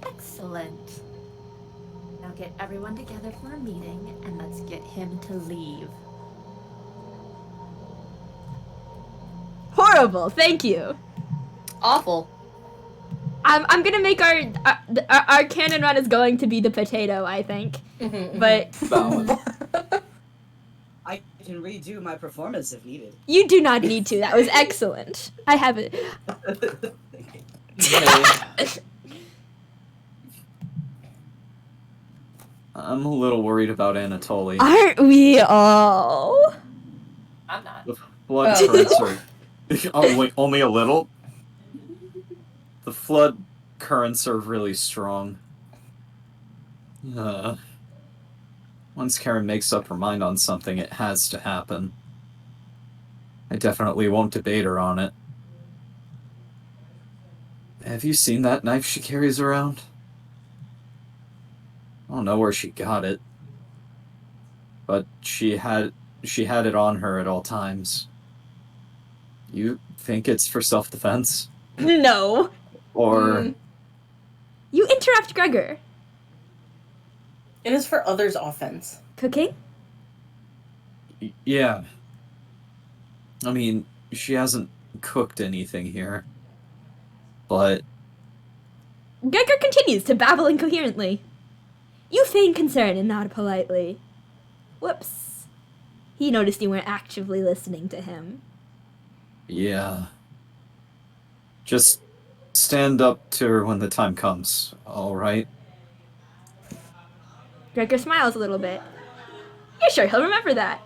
Excellent. Now get everyone together for a meeting and let's get him to leave. Horrible, thank you. Awful. I'm gonna make our cannon run is going to be the potato, I think. But I can redo my performance if needed. you do not need to. That was excellent. I have it. I'm a little worried about Anatoly. Aren't we all? I'm not. The flood currents are... Oh, wait, only a little? The flood currents are really strong. Once Karen makes up her mind on something, it has to happen. I definitely won't debate her on it. Have you seen that knife she carries around? I don't know where she got it, but she had it on her at all times. You think it's for self-defense? No. Or... You interrupt Gregor. It is for others' offense. Cooking? Yeah. I mean, she hasn't cooked anything here. But... Gregor continues to babble incoherently. You feign concern and nod politely. Whoops. He noticed you weren't actively listening to him. Yeah. Just stand up to her when the time comes, alright? Gregor smiles a little bit. You're sure he'll remember that.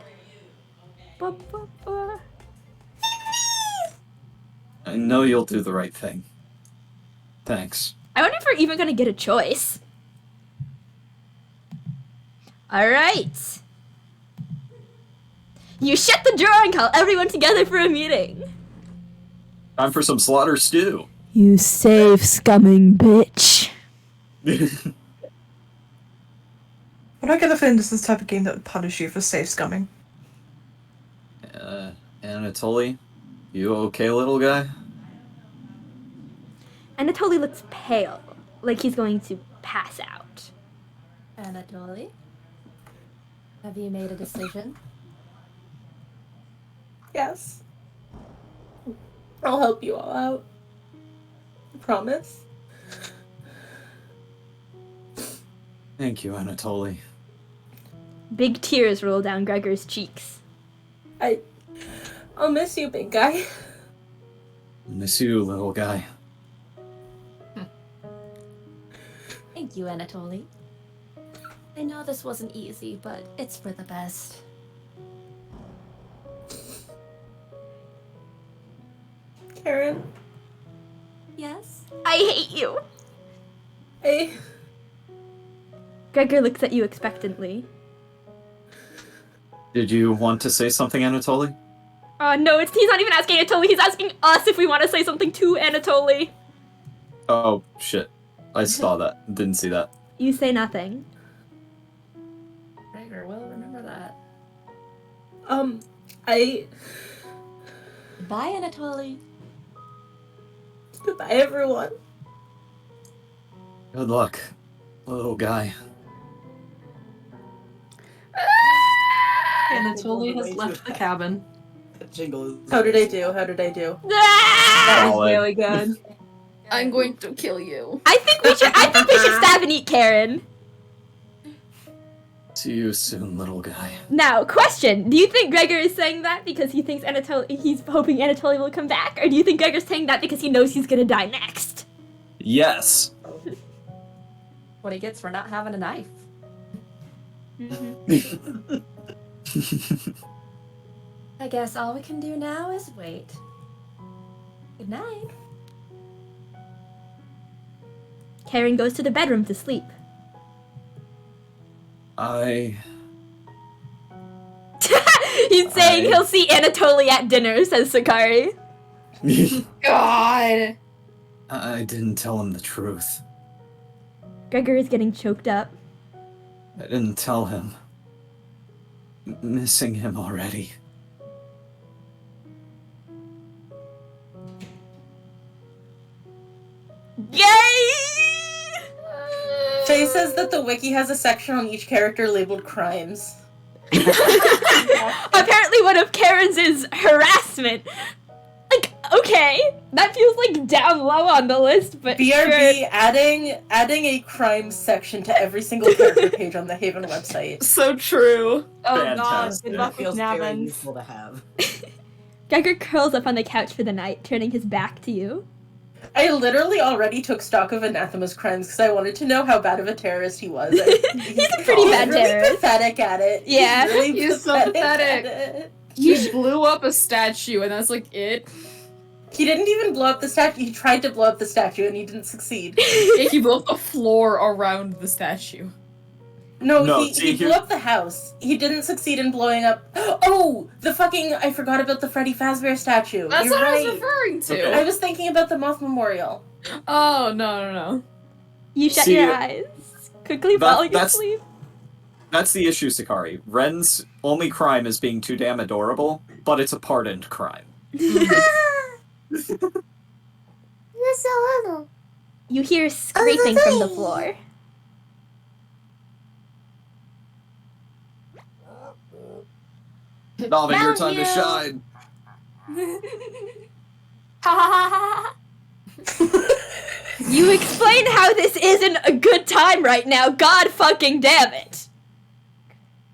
I know you'll do the right thing. Thanks. I wonder if we're even gonna get a choice. Alright. You shut the drawer and call everyone together for a meeting. Time for some slaughter stew. You safe scumming bitch. When I get the feeling this is the type of game that would punish you for safe scumming. Anatoly, you okay, little guy? Anatoly looks pale, like he's going to pass out. Anatoly, have you made a decision? Yes. I'll help you all out. I promise. Thank you, Anatoly. Big tears roll down Gregor's cheeks. I'll miss you, big guy. Miss you, little guy. Thank you, Anatoly. I know this wasn't easy, but it's for the best. Karen? Yes? I hate you. Gregor looks at you expectantly. Did you want to say something, Anatoly? No, he's not even asking Anatoly, he's asking us if we want to say something to Anatoly. Oh, shit. I saw that. Didn't see that. You say nothing. Gregor will remember that. Bye, Anatoly. Goodbye, everyone. Good luck, little guy. Anatoly has left the cabin. How did I do? That was really good. I'm going to kill you. I think we should stab and eat Karen. See you soon, little guy. Now, question. Do you think Gregor is saying that because he thinks he's hoping Anatoly will come back? Or do you think Gregor's saying that because he knows he's gonna die next? Yes. What he gets for not having a knife. I guess all we can do now is wait. Good night. Karen goes to the bedroom to sleep. He's saying he'll see Anatoly at dinner, says Sakari. God. I didn't tell him the truth. Gregor is getting choked up. I didn't tell him. Missing him already. Yay! Faye says that the wiki has a section on each character labeled crimes. Apparently one of Karen's is harassment. Like, okay, that feels like down low on the list, but BRB sure. adding a crimes section to every single character page on the Haven website. So true. Oh Fantastic. god, It feels good luck very with Navin. useful to have. Gregor curls up on the couch for the night, turning his back to you. I literally already took stock of Anathema's crimes because I wanted to know how bad of a terrorist he was. He's a pretty bad really terrorist. Pathetic at it. Yeah. He's really He's so at pathetic. it. He blew up a statue, and that's like it. He didn't even blow up the statue. He tried to blow up the statue and he didn't succeed. Yeah, he blew up the floor around the statue. No, No, he see, blew up the house. He didn't succeed in blowing up. Oh, the fucking! I forgot about the Freddy Fazbear statue. That's You're what I was right. referring to. I was thinking about the Moth Memorial. Oh, no. You shut See, your eyes. Quickly falling asleep. That's the issue, Sakari. Ren's only crime is being too damn adorable, but it's a pardoned crime. You're so little. You hear scraping from the floor. Navin, your Found time to you. shine. Ha ha ha ha. You explain how this isn't a good time right now. God fucking damn it.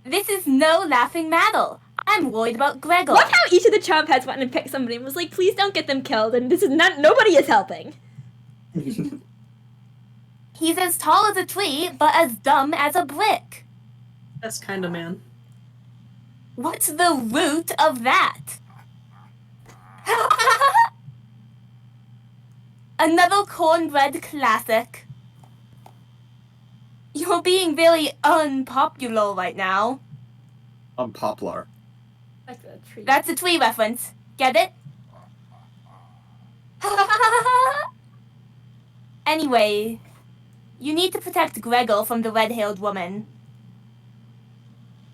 This is no laughing matter. I'm worried about Gregor. Love how each of the chomp heads went and picked somebody and was like, please don't get them killed, and this is not, nobody is helping. He's as tall as a tree, but as dumb as a brick. That's kind of man. What's the root of that? Another cornbread classic. You're being very unpopular right now. Unpopular. Like a tree. That's a tree reference. Get it? Anyway, you need to protect Gregor from the red-haired woman.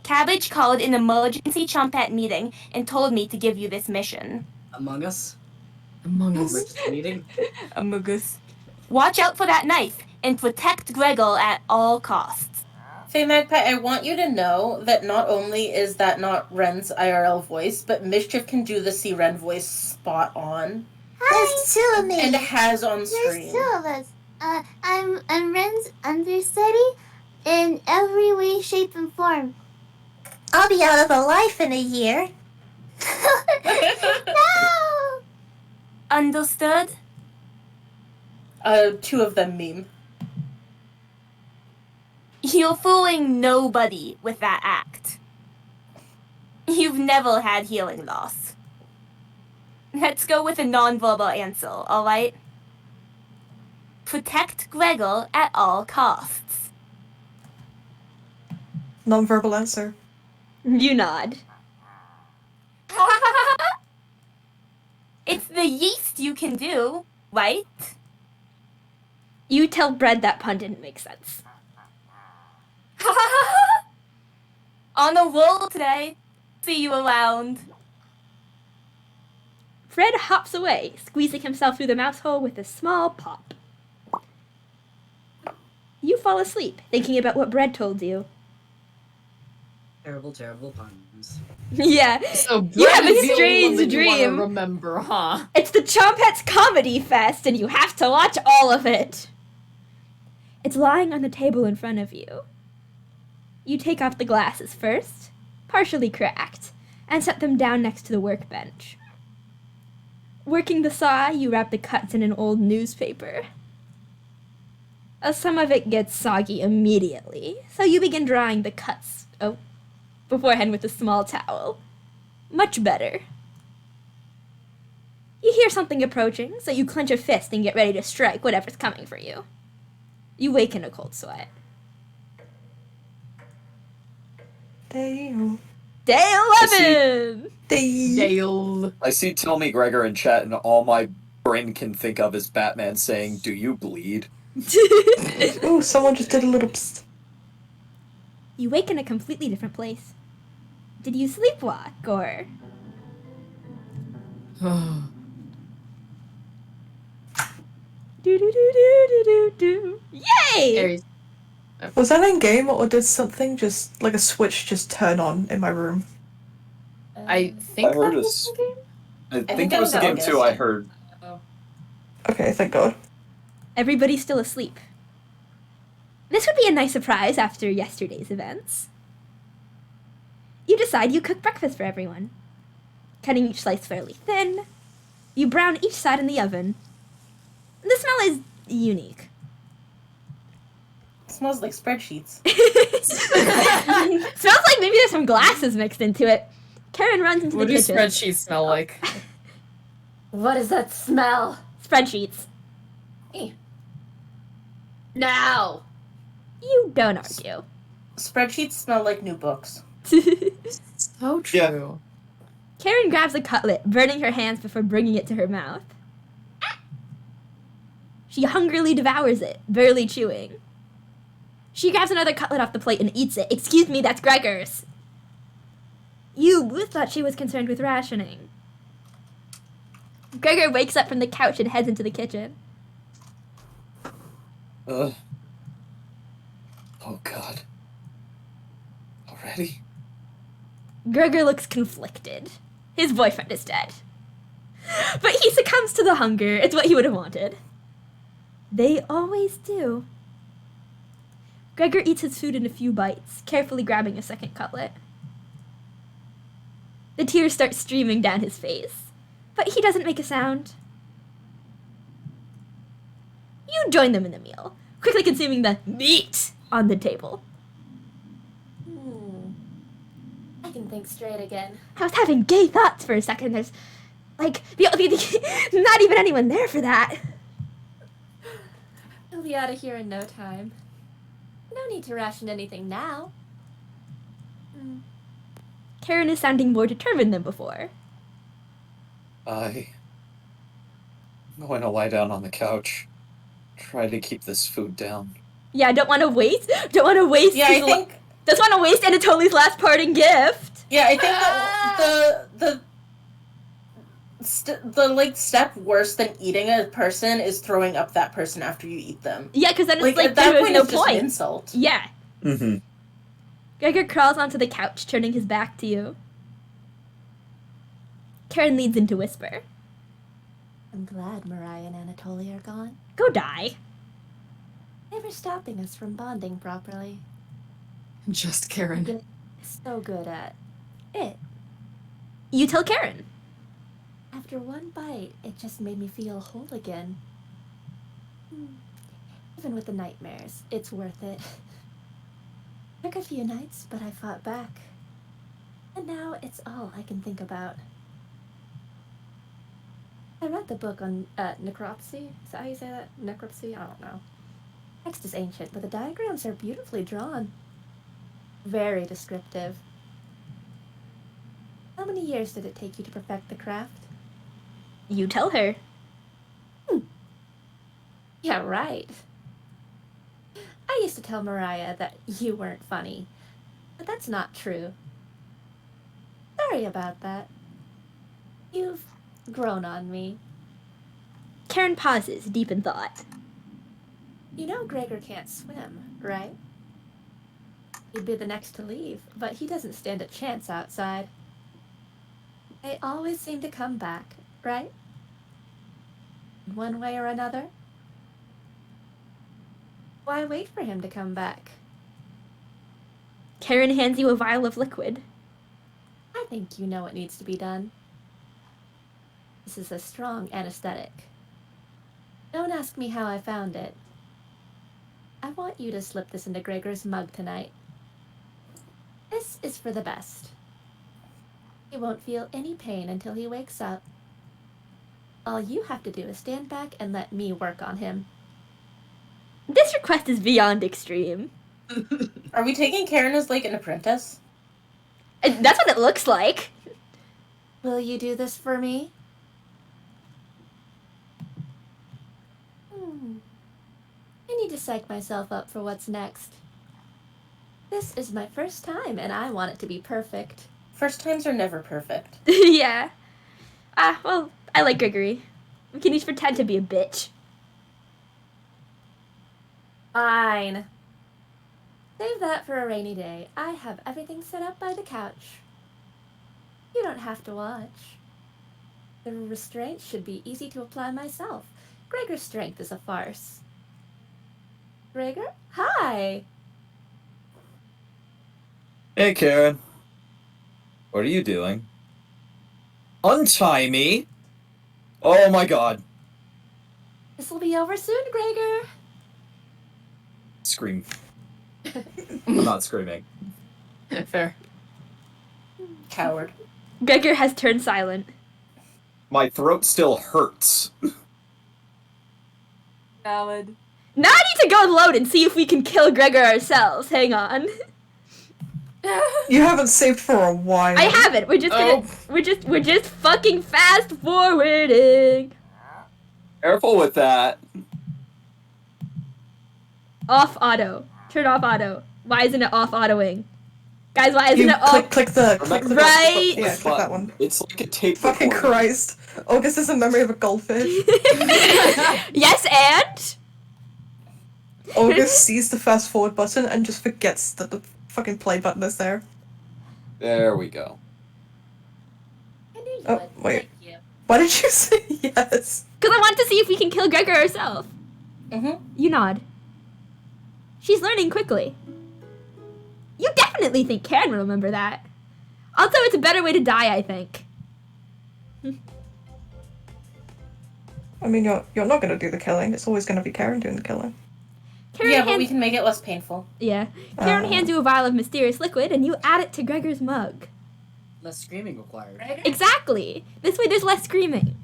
Cabbage called an emergency Chompette meeting and told me to give you this mission. Among Us? Among Us. Emergency meeting? Among Us. Watch out for that knife and protect Gregor at all costs. Faye Magpie, I want you to know that not only is that not Ren's IRL voice, but Mischief can do the C Ren voice spot on. There's two of me. And has on There's screen. two of us. I'm Ren's understudy in every way, shape, and form. I'll be out of a life in a year. No! Understood? Two of them meme. You're fooling nobody with that act. You've never had hearing loss. Let's go with a non-verbal answer, alright? Protect Gregor at all costs. Non-verbal answer. You nod. It's the yeast you can do, right? You tell Bread that pun didn't make sense. On a roll today. See you around. Fred hops away, squeezing himself through the mouse hole with a small pop. You fall asleep, thinking about what Bread told you. Terrible, terrible puns. Yeah, So you have Brett a is the only one strange that you wanna dream. remember, huh? It's the Chompets Comedy Fest, and you have to watch all of it. It's lying on the table in front of you. You take off the glasses first, partially cracked, and set them down next to the workbench. Working the saw, you wrap the cuts in an old newspaper. Some of it gets soggy immediately, so you begin drying the cuts beforehand with a small towel. Much better. You hear something approaching, so you clench a fist and get ready to strike whatever's coming for you. You wake in a cold sweat. Dale. Day 11! Dale. I see Tell Me Gregor in chat, and all my brain can think of is Batman saying, "Do you bleed?" Oh, someone just did a little psst. You wake in a completely different place. Did you sleepwalk, or... Do-do-do-do-do-do-do. Yay! Aries. Was that in game, or did something just, like a switch, just turn on in my room? I think I heard that a was the game. I think it was the game too. I heard. Okay, thank God. Everybody's still asleep. This would be a nice surprise after yesterday's events. You decide you cook breakfast for everyone. Cutting each slice fairly thin, you brown each side in the oven. The smell is unique. It smells like spreadsheets. Smells like maybe there's some glasses mixed into it. Karen runs into What the do kitchen. spreadsheets smell like? What does that smell? Spreadsheets. Now! You don't argue. Spreadsheets smell like new books. So true. Yeah. Karen grabs a cutlet, burning her hands before bringing it to her mouth. She hungrily devours it, barely chewing. She grabs another cutlet off the plate and eats it. Excuse me, that's Gregor's. You thought she was concerned with rationing. Gregor wakes up from the couch and heads into the kitchen. Oh God. Already? Gregor looks conflicted. His boyfriend is dead. But he succumbs to the hunger. It's what he would have wanted. They always do. Gregor eats his food in a few bites, carefully grabbing a second cutlet. The tears start streaming down his face, but he doesn't make a sound. You join them in the meal, quickly consuming the meat on the table. I can think straight again. I was having gay thoughts for a second. There's, like, not even anyone there for that. He'll be out of here in no time. No need to ration anything now. Karen is sounding more determined than before. I'm going to lie down on the couch. Try to keep this food down. Yeah, don't want to waste. Yeah, I think. Doesn't want to waste Anatoli's last parting gift. Yeah, I think the step worse than eating a person is throwing up that person after you eat them. Yeah, because then it's like at that there was point no it's just point. an insult. Yeah. Mm-hmm. Gregor crawls onto the couch, turning his back to you. Karen leads in to whisper. I'm glad Mariah and Anatoly are gone. Go die. They were stopping us from bonding properly. Just Karen. They're so good at it. You tell Karen. After one bite, it just made me feel whole again. Even with the nightmares, it's worth it. Took a few nights, but I fought back. And now it's all I can think about. I read the book on necropsy. Is that how you say that? Necropsy? I don't know. Text is ancient, but the diagrams are beautifully drawn. Very descriptive. How many years did it take you to perfect the craft? You tell her. Yeah, right. I used to tell Mariah that you weren't funny, but that's not true. Sorry about that. You've grown on me. Karen pauses, deep in thought. You know Gregor can't swim, right? He'd be the next to leave, but he doesn't stand a chance outside. They always seem to come back, right? One way or another. Why wait for him to come back? Karen hands you a vial of liquid. I think you know what needs to be done. This is a strong anesthetic. Don't ask me how I found it. I want you to slip this into Gregor's mug tonight. This is for the best. He won't feel any pain until he wakes up. All you have to do is stand back and let me work on him. This request is beyond extreme. Are we taking Karen as like an apprentice? That's what it looks like. Will you do this for me? I need to psych myself up for what's next. This is my first time, and I want it to be perfect. First times are never perfect. Yeah. Well, I like Gregory. We can each pretend to be a bitch. Fine. Save that for a rainy day. I have everything set up by the couch. You don't have to watch. The restraint should be easy to apply myself. Gregor's strength is a farce. Gregor? Hi! Hey, Karen. What are you doing? Untie me? Oh my god. This will be over soon, Gregor. Scream. I'm not screaming. Fair. Coward. Gregor has turned silent. My throat still hurts. Valid. Now I need to go and load and see if we can kill Gregor ourselves. Hang on. You haven't saved for a while. I haven't. We're just gonna. We're just fucking fast forwarding. Careful with that. Off auto. Turn off auto. Why isn't it off autoing? Guys, why isn't it off? Click the right. Yeah, click that one. It's like a tape. Fucking recorder. Christ. August is a memory of a goldfish. Yes, and? August sees the fast forward button and just forgets that the fucking play button is there. There we go. Oh, wait. Why did you say yes? Because I want to see if we can kill Gregor herself. Mm-hmm. You nod. She's learning quickly. You definitely think Karen will remember that. Also, it's a better way to die, I think. I mean, you're not gonna do the killing. It's always gonna be Karen doing the killing. Karen But we can make it less painful. Yeah. Karen hands you a vial of mysterious liquid, and you add it to Gregor's mug. Less screaming required. Exactly. This way there's less screaming.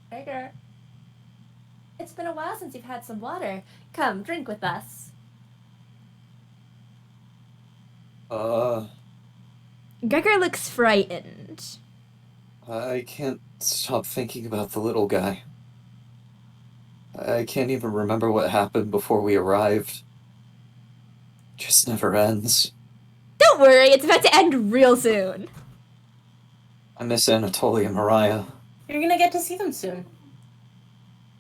Gregor. It's been a while since you've had some water. Come, drink with us. Gregor looks frightened. I can't stop thinking about the little guy. I can't even remember what happened before we arrived. Just never ends. Don't worry, it's about to end real soon. I miss Anatoly and Mariah. You're gonna get to see them soon.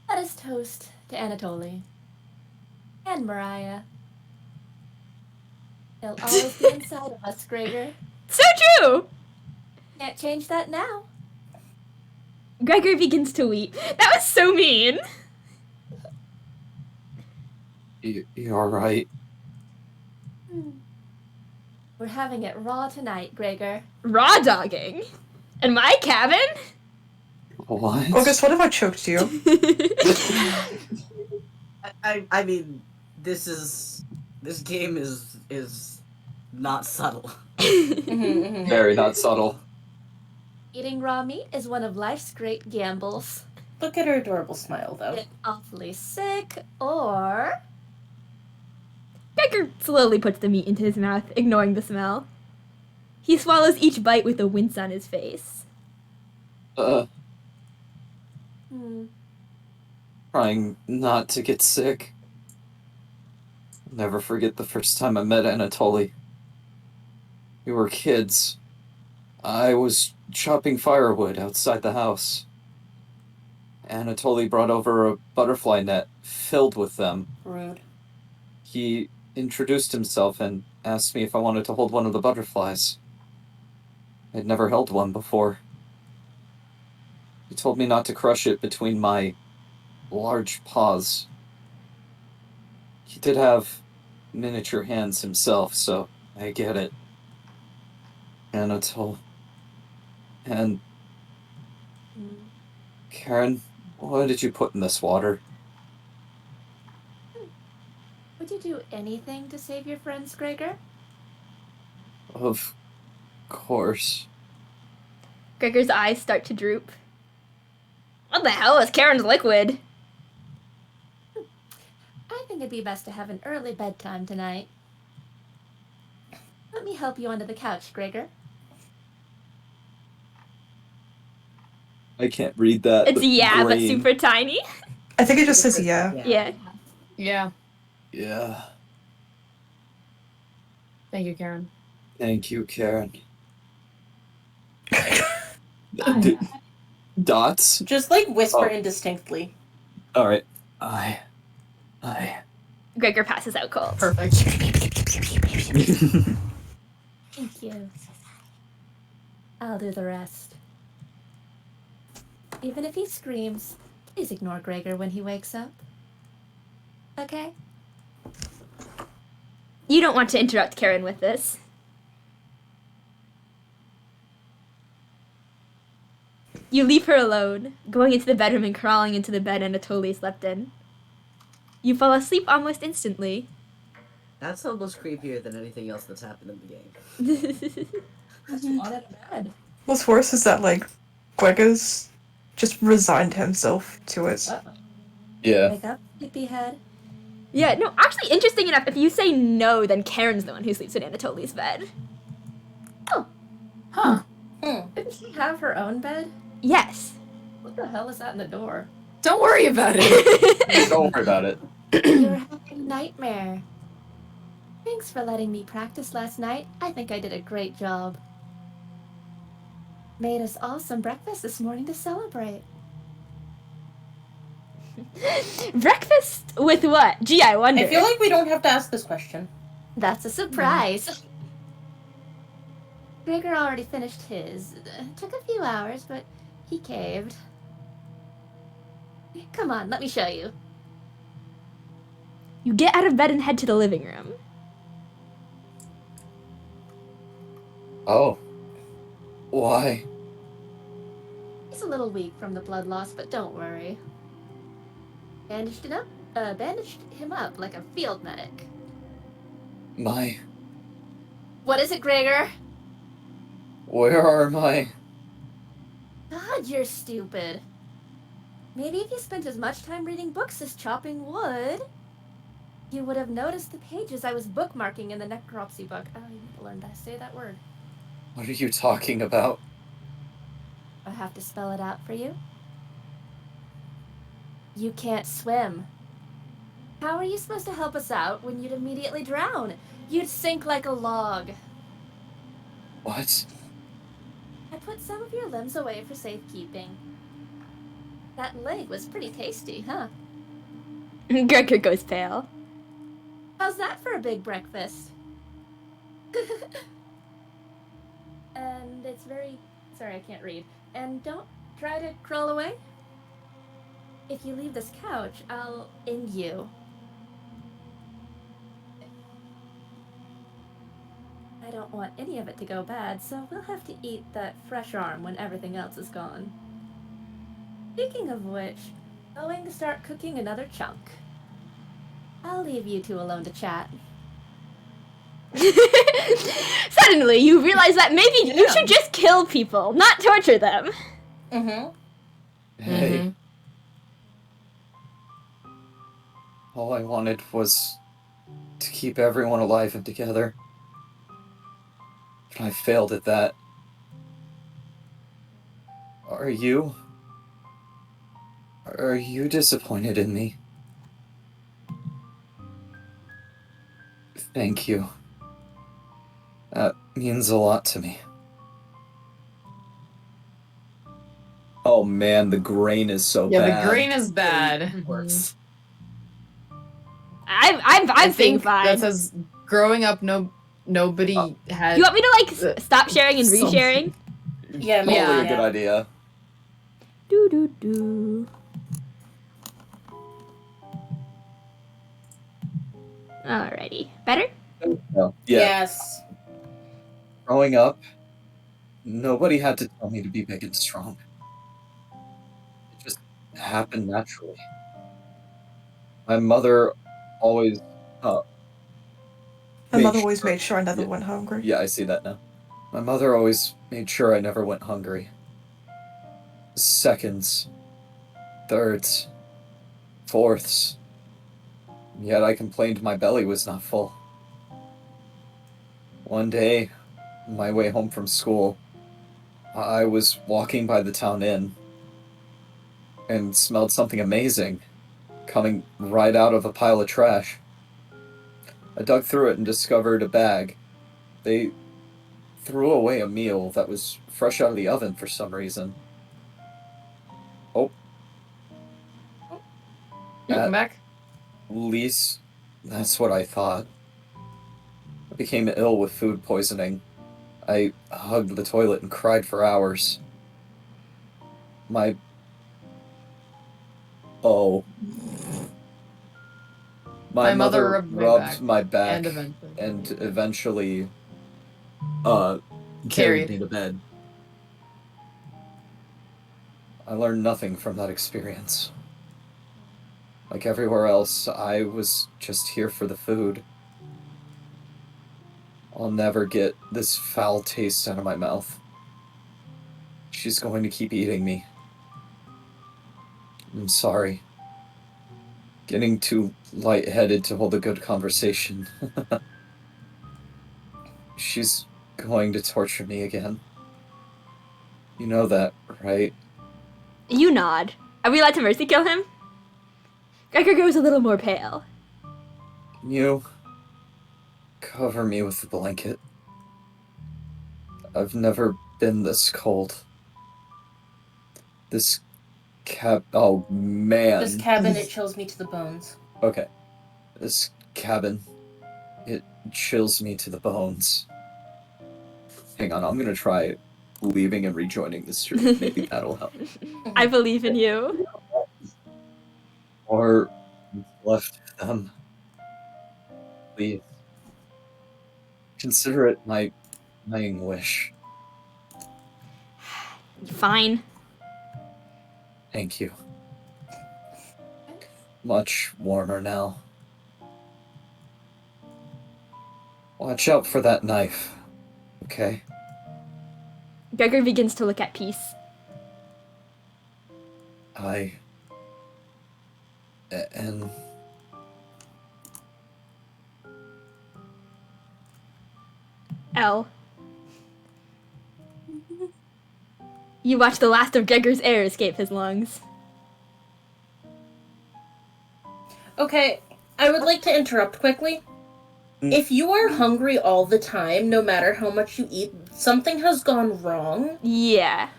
Let us toast to Anatoly. And Mariah. They'll always be inside of us, Gregor. So true! Can't change that now. Gregor begins to weep. That was so mean. You're right. We're having it raw tonight, Gregor. Raw dogging? In my cabin? What? August, what if I choked you? I mean, this game is not subtle. Very not subtle. Eating raw meat is one of life's great gambles. Look at her adorable smile, though. Get awfully sick, or... Gregor slowly puts the meat into his mouth, ignoring the smell. He swallows each bite with a wince on his face. Trying not to get sick. I'll never forget the first time I met Anatoly. We were kids. I was chopping firewood outside the house. Anatoly brought over a butterfly net filled with them. Rude. He introduced himself and asked me if I wanted to hold one of the butterflies. I'd never held one before. He told me not to crush it between my large paws. He did have miniature hands himself, so I get it. Anatole. And... Karen, what did you put in this water? Would you do anything to save your friends, Gregor? Of course. Gregor's eyes start to droop. What the hell is Karen's liquid? I think it'd be best to have an early bedtime tonight. Let me help you onto the couch, Gregor. I can't read that. It's yeah, but super tiny. I think it just says yeah. Yeah. Yeah. Yeah. Thank you, Karen. Thank you, Karen. Dots? Just like whisper indistinctly. Alright. I. Gregor passes out cold. Perfect. Thank you. I'll do the rest. Even if he screams, please ignore Gregor when he wakes up. Okay? You don't want to interrupt Karen with this. You leave her alone, going into the bedroom and crawling into the bed Anatoly slept in. You fall asleep almost instantly. That's almost creepier than anything else that's happened in the game. That's not at bed. What's worse is that, like, Gregor's just resigned himself to it. Yeah. Wake up, sleepyhead. Yeah, no, actually, interesting enough, if you say no, then Karen's the one who sleeps in Anatoly's bed. Oh. Huh. Didn't she have her own bed? Yes. What the hell is that in the door? Don't worry about it. Don't worry about it. You're having a nightmare. Thanks for letting me practice last night. I think I did a great job. Made us all some breakfast this morning to celebrate. Breakfast with what? Gee, I wonder. I feel like we don't have to ask this question. That's a surprise. Gregor already finished his. Took a few hours, but he caved. Come on, let me show you. You get out of bed and head to the living room. Oh. Why? He's a little weak from the blood loss, but don't worry. Bandaged him up like a field medic. My. What is it, Gregor? Where are my. God, you're stupid. Maybe if you spent as much time reading books as chopping wood, you would have noticed the pages I was bookmarking in the necropsy book. Oh, you need to learn to say that word. What are you talking about? I have to spell it out for you. You can't swim. How are you supposed to help us out when you'd immediately drown? You'd sink like a log. What? I put some of your limbs away for safekeeping. That leg was pretty tasty, huh? Gregor goes pale. How's that for a big breakfast? And it's very... Sorry, I can't read. And don't try to crawl away. If you leave this couch, I'll end you. I don't want any of it to go bad, so we'll have to eat that fresh arm when everything else is gone. Speaking of which, going to start cooking another chunk. I'll leave you two alone to chat. Suddenly, you realize that maybe you should just kill people, not torture them. Hey. All I wanted was to keep everyone alive and together. But I failed at that. Are you disappointed in me? Thank you. That means a lot to me. Oh man, the grain is so bad. Yeah, the grain is bad. Worse. I'm being fine. That says, growing up, nobody had... You want me to, like, stop sharing and resharing? Yeah, Probably a good idea. Do. Alrighty. Better? No. Yeah. Yes. Growing up, nobody had to tell me to be big and strong. It just happened naturally. My mother always My mother always made sure I never went hungry. Yeah, I see that now. My mother always made sure I never went hungry. Seconds, thirds, fourths. Yet I complained my belly was not full. One day, on my way home from school, I was walking by the town inn and smelled something amazing coming right out of a pile of trash. I dug through it and discovered a bag. They threw away a meal that was fresh out of the oven for some reason. Oh. You come back? At least that's what I thought. I became ill with food poisoning. I hugged the toilet and cried for hours. My mother rubbed my back and eventually carried me to bed. I learned nothing from that experience. Like everywhere else, I was just here for the food. I'll never get this foul taste out of my mouth. She's going to keep eating me. I'm sorry. Getting too lightheaded to hold a good conversation. She's going to torture me again. You know that, right? You nod. Are we allowed to mercy kill him? Gregor goes a little more pale. You cover me with the blanket. I've never been this cold. This oh man. This cabin, it chills me to the bones. Okay. This cabin, it chills me to the bones. Hang on, I'm gonna try leaving and rejoining the stream. Maybe that'll help. I believe in you. Or left them. Please. Consider it my dying wish. Fine. Thank you. Much warmer now. Watch out for that knife, okay? Gregor begins to look at Peace. And L. You watch the last of Gregor's air escape his lungs. Okay, I would like to interrupt quickly. If you are hungry all the time, no matter how much you eat, something has gone wrong. Yeah.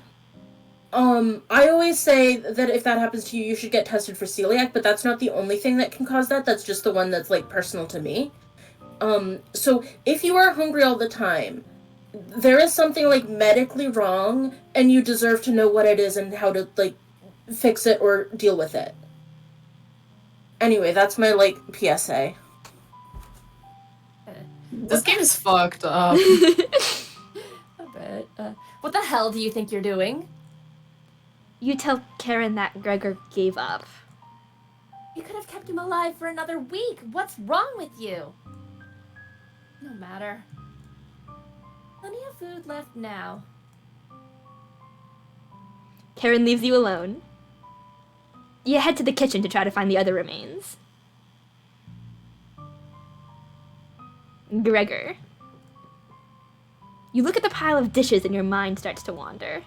I always say that if that happens to you, you should get tested for celiac, but that's not the only thing that can cause that. That's just the one that's, like, personal to me. So if you are hungry all the time, there is something, like, medically wrong, and you deserve to know what it is and how to, like, fix it or deal with it. Anyway, that's my, like, PSA. This game is fucked up. A bit. What the hell do you think you're doing? You tell Karen that Gregor gave up. You could have kept him alive for another week. What's wrong with you? No matter. Plenty of food left now. Karen leaves you alone. You head to the kitchen to try to find the other remains. Gregor. You look at the pile of dishes and your mind starts to wander.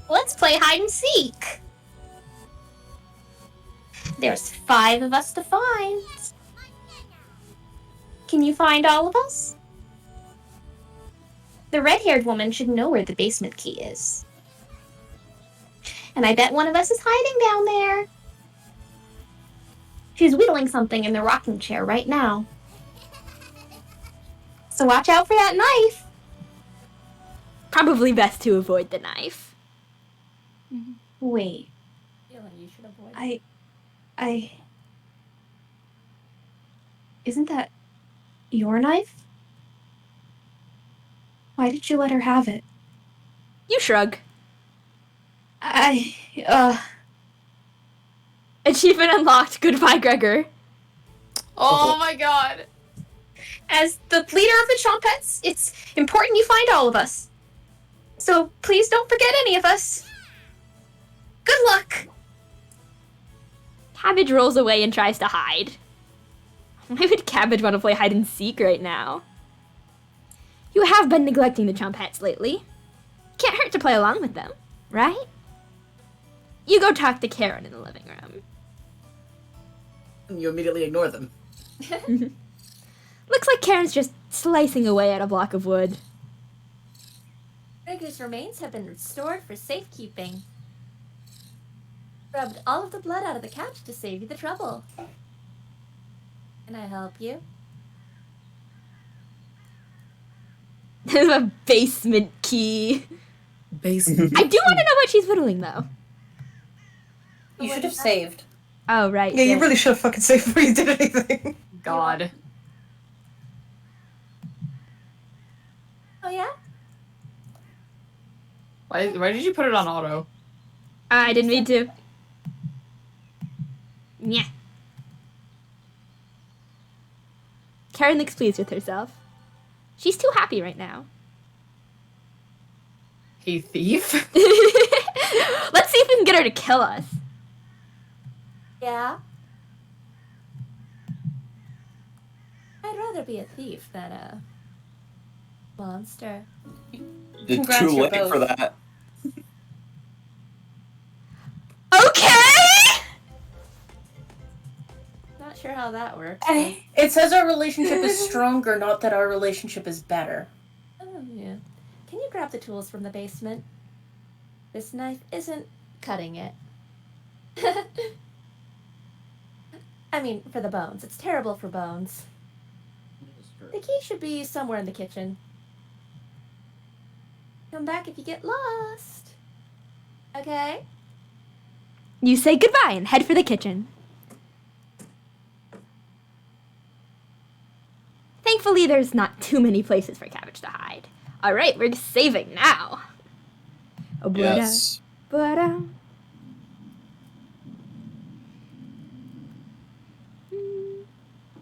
Let's play hide and seek. There's 5 of us to find. Can you find all of us? The red-haired woman should know where the basement key is. And I bet one of us is hiding down there. She's whittling something in the rocking chair right now. So watch out for that knife. Probably best to avoid the knife. Wait. You should avoid. Isn't that your knife? Why did you let her have it? You shrug. Achievement unlocked. Goodbye, Gregor. Oh my god. As the leader of the Chompets, it's important you find all of us. So please don't forget any of us. Good luck. Cabbage rolls away and tries to hide. Why would Cabbage want to play hide and seek right now? You have been neglecting the Chompets lately. Can't hurt to play along with them, right? You go talk to Karen in the living room. You immediately ignore them. Looks like Karen's just slicing away at a block of wood. Gregor's remains have been restored for safekeeping. Rubbed all of the blood out of the couch to save you the trouble. Can I help you? There's a basement key. Basement. I do want to know what she's whittling, though. You should have saved. Oh, right. Yeah, you really should have fucking saved before you did anything. God. Oh, yeah? Why did you put it on auto? I didn't mean to. Yeah. Karen looks pleased with herself. She's too happy right now. Hey, thief. Let's see if we can get her to kill us. Yeah? I'd rather be a thief than a monster. It's Congrats, too you're late both. for that. Okay! Not sure how that works. It says our relationship is stronger, not that our relationship is better. Oh, yeah. Can you grab the tools from the basement? This knife isn't cutting it. I mean, for the bones. It's terrible for bones. The key should be somewhere in the kitchen. Come back if you get lost. Okay? You say goodbye and head for the kitchen. Thankfully, there's not too many places for Cabbage to hide. Alright, we're saving now. Oh, Yes.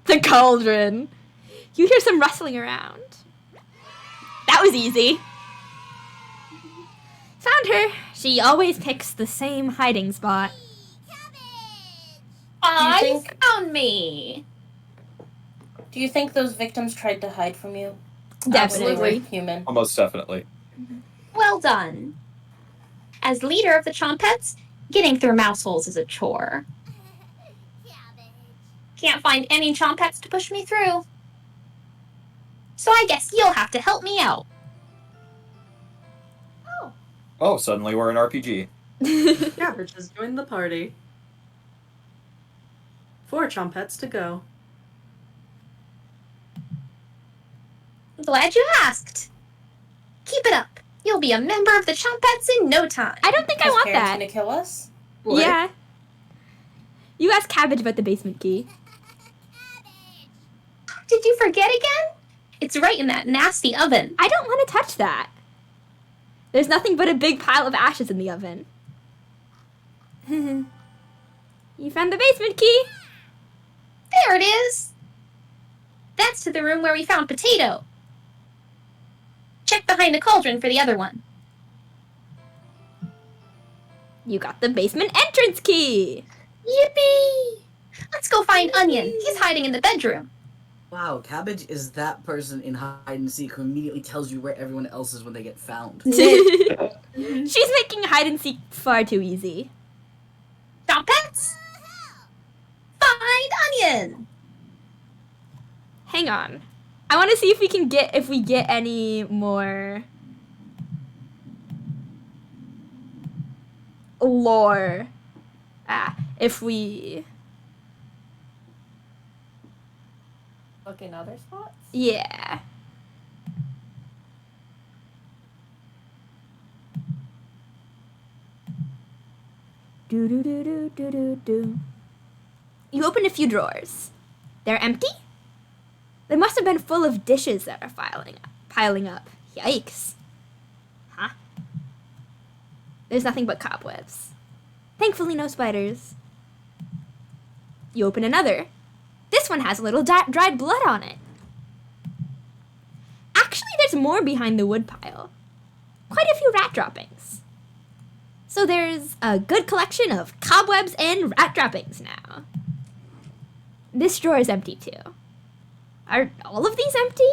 The cauldron. You hear some rustling around. That was easy. Found her. She always picks the same hiding spot. You found me. Do you think those victims tried to hide from you? Definitely. Human. Almost definitely. Well done. As leader of the Chompets, getting through mouse holes is a chore. Can't find any Chompets to push me through. So I guess you'll have to help me out. Oh, suddenly we're an RPG. Cabbage has joined the party. 4 Chompets to go. Glad you asked. Keep it up. You'll be a member of the Chompets in no time. I don't think I want Karen's that. gonna kill us? What? Yeah. You asked Cabbage about the basement key. Did you forget again? It's right in that nasty oven. I don't want to touch that. There's nothing but a big pile of ashes in the oven. You found the basement key? There it is. That's to the room where we found Potato. Check behind the cauldron for the other one. You got the basement entrance key. Yippee! Let's go find Onion. He's hiding in the bedroom. Wow, Cabbage is that person in hide and seek who immediately tells you where everyone else is when they get found. She's making hide and seek far too easy. Chompets? Find Onion! Hang on. I want to see if we get any more lore. If we Look in other spots? yeah. Do do do do do do do. You open a few drawers. They're empty? They must have been full of dishes that are piling up. Yikes. Huh? There's nothing but cobwebs. Thankfully, no spiders. You open another. This one has a little dried blood on it. Actually, there's more behind the woodpile. Quite a few rat droppings. So there's a good collection of cobwebs and rat droppings now. This drawer is empty too. Are all of these empty?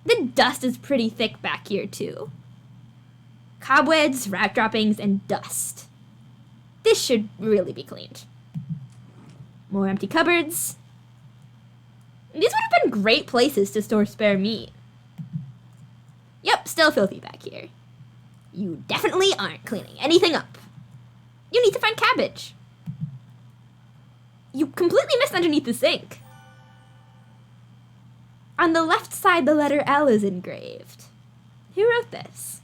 The dust is pretty thick back here too. Cobwebs, rat droppings, and dust. This should really be cleaned. More empty cupboards. These would have been great places to store spare meat. Yep, still filthy back here. You definitely aren't cleaning anything up. You need to find cabbage. You completely missed underneath the sink. On the left side, the letter L is engraved. Who wrote this?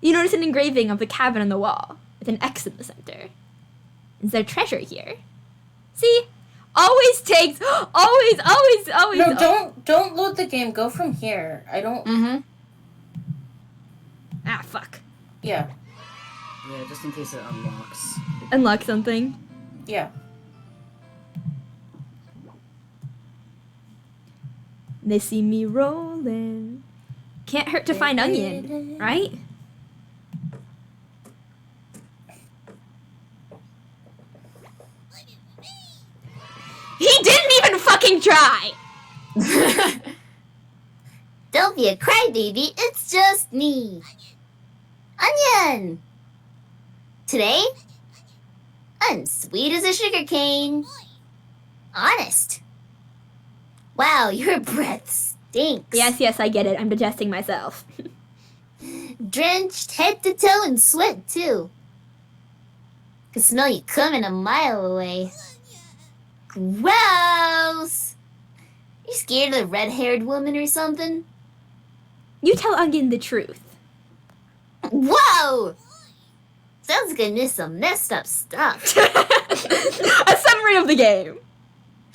You notice an engraving of the cabin on the wall, with an X in the center. Is there treasure here? See? Always takes, always. No, don't load the game. Go from here. I don't. Mm-hmm. Ah, fuck. Yeah. Yeah, just in case it unlocks. Unlock something? Yeah. They see me rolling. Can't hurt to find onion, right? He didn't even fucking try! Don't be a crybaby, it's just me. Onion! Today, I'm sweet as a sugar cane. Honest. Wow, your breath stinks. Yes, I get it. I'm digesting myself. Drenched head to toe in sweat, too. Can smell you coming a mile away. Gross! You scared of the red-haired woman or something? You tell Onion the truth. Whoa! Sounds like I missed some messed up stuff. A summary of the game.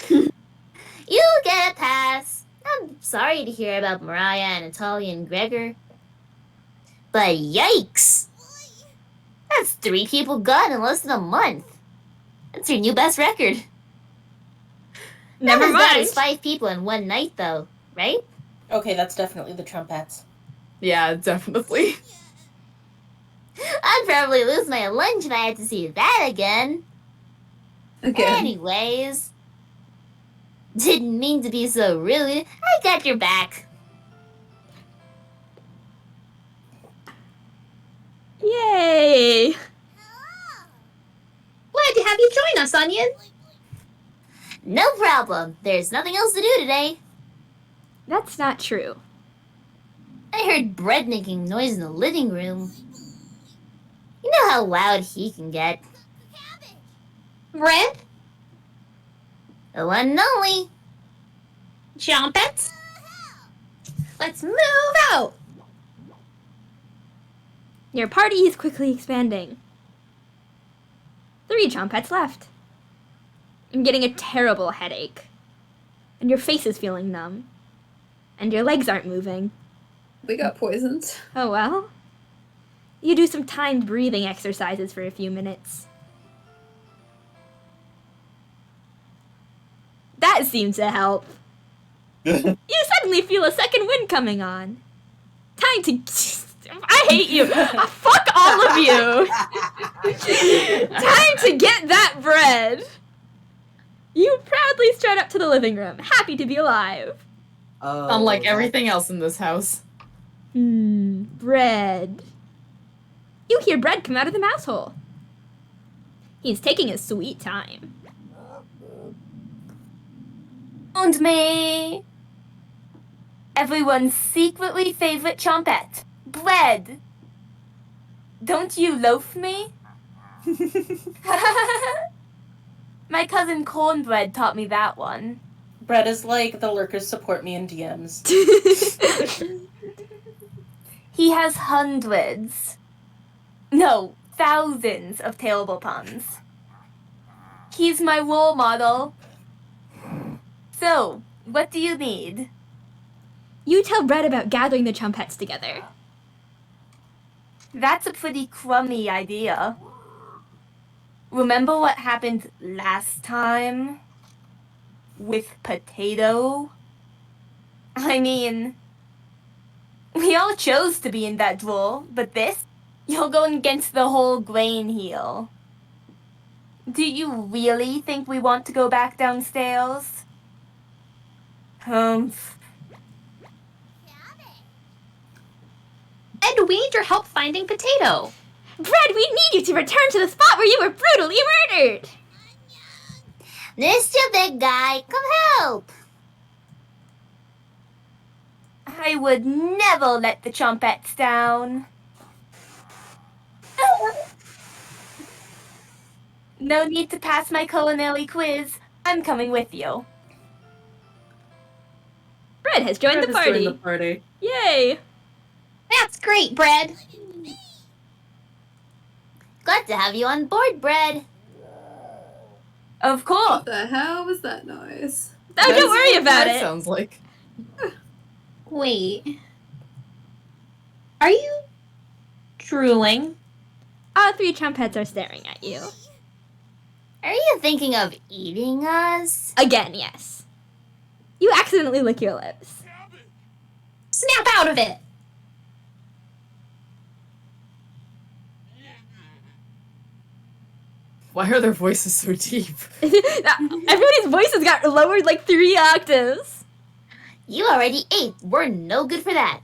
You get a pass. I'm sorry to hear about Mariah and Natalia and Gregor. But yikes! That's 3 people gone in less than a month. That's your new best record. Never Not as bad mind. as 5 people in one night, though, right? Okay, that's definitely the trumpets. Yeah, definitely. I'd probably lose my lunch if I had to see that again. Anyways. Didn't mean to be so rude. I got your back. Yay! Glad to have you join us, Onion. No problem. There's nothing else to do today. That's not true. I heard Bread making noise in the living room. You know how loud he can get. Red? The one and only. Jumpets? Let's move out. Your party is quickly expanding. 3 Chompets left. I'm getting a terrible headache. And your face is feeling numb. And your legs aren't moving. We got poisoned. Oh well. You do some timed breathing exercises for a few minutes. That seems to help. You suddenly feel a second wind coming on. Time to... I hate you. Fuck all of you. Time to get that bread. You proudly strut up to the living room, happy to be alive. Unlike everything else in this house. Bread. You hear Bread come out of the mouse hole. He's taking his sweet time. And me. Everyone's secretly favorite chompette. Bread. Don't you loaf me? My cousin Cornbread taught me that one. Bread is like the lurkers support me in DMs. He has hundreds. No, thousands of terrible puns. He's my role model. So, what do you need? You tell Bread about gathering the Chompettes together. That's a pretty crummy idea. Remember what happened last time? With Potato? I mean, we all chose to be in that drawer, but this? You're going against the whole grain heel. Do you really think we want to go back downstairs? Ed, we need your help finding Potato. Bread, we need you to return to the spot where you were brutally murdered! Mr. Big Guy, come help! I would never let the Chompettes down. No need to pass my culinary quiz. I'm coming with you. Bread has joined the party. Joined the party. Yay! That's great, Bread. Glad to have you on board, Bread. Of course. What the hell was that noise? Oh, don't worry about it. Sounds like. Wait. Are you drooling? All three Chompettes are staring at you. Are you thinking of eating us? Again, yes. You accidentally lick your lips. Snap out of it! Why are their voices so deep? Everybody's voices got lowered like 3 octaves. You already ate. We're no good for that.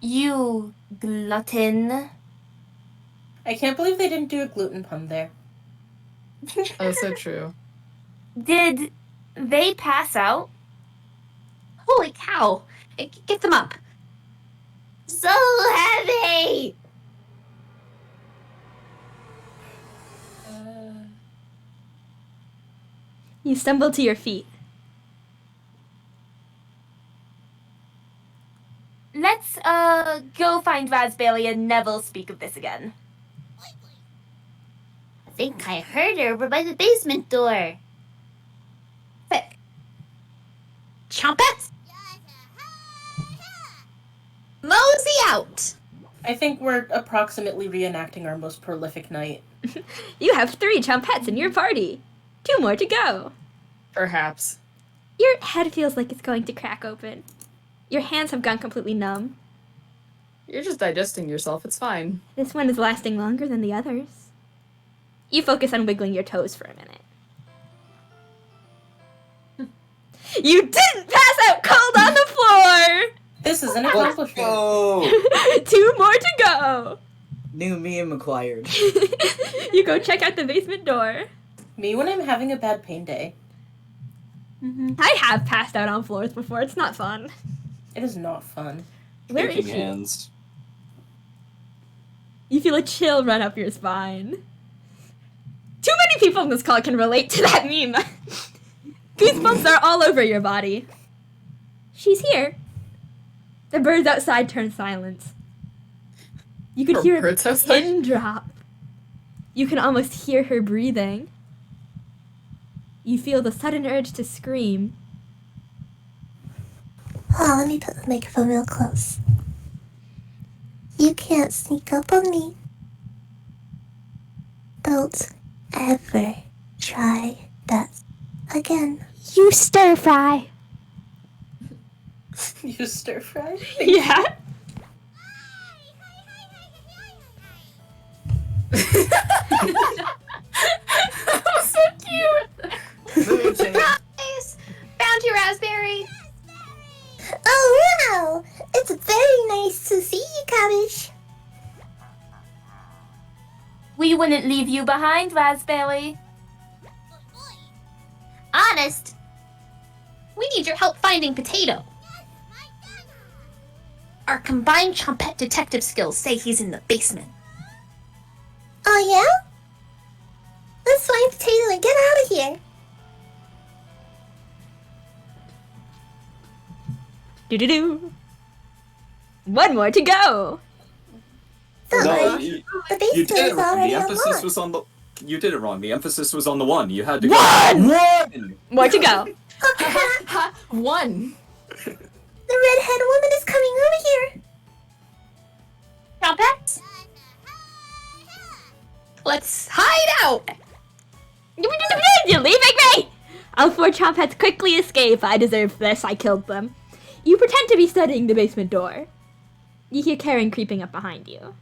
You glutton. I can't believe they didn't do a gluten pun there. Oh, so true. Did they pass out? Holy cow. Get them up. So heavy! You stumble to your feet. Let's, go find Raspberry and never speak of this again. I think I heard her over by the basement door. Thick. Chompets? Mosey out! I think we're approximately reenacting our most prolific night. You have 3 Chompettes in your party. 2 more to go. Perhaps. Your head feels like it's going to crack open. Your hands have gone completely numb. You're just digesting yourself, it's fine. This one is lasting longer than the others. You focus on wiggling your toes for a minute. You didn't pass out cold on the floor! This is an accomplishment. Oh! 2 more to go! New meme acquired. You go check out the basement door. Me when I'm having a bad pain day. I have passed out on floors before. It's not fun. It is not fun. Where is Shaking she? hands. You feel a chill run up your spine. Too many people in this call can relate to that meme. Goosebumps are all over your body. She's here. The birds outside turn silent. You could hear a pin drop. You can almost hear her breathing. You feel the sudden urge to scream. Oh, let me put the microphone real close. You can't sneak up on me. Don't ever try that again. You stir fry. You stir fry? Yeah. That was so cute. Nice. Found you, Raspberry. Oh, wow! It's very nice to see you, Cabbage. We wouldn't leave you behind, Raspberry. Honest. We need your help finding Potato. Our combined Chompette detective skills say he's in the basement. Oh, yeah? Let's find Potato and get out of here. Do-do-do. 1 more to go. No, The you basement did it is wrong. already The emphasis unlocked. was on the. You did it wrong. The emphasis was on the 1. You had to go. 1! More to go. 1. The redhead woman is coming over here. Let's hide out! You're leaving me! All 4 chomp heads quickly escape. I deserve this. I killed them. You pretend to be studying the basement door. You hear Karen creeping up behind you.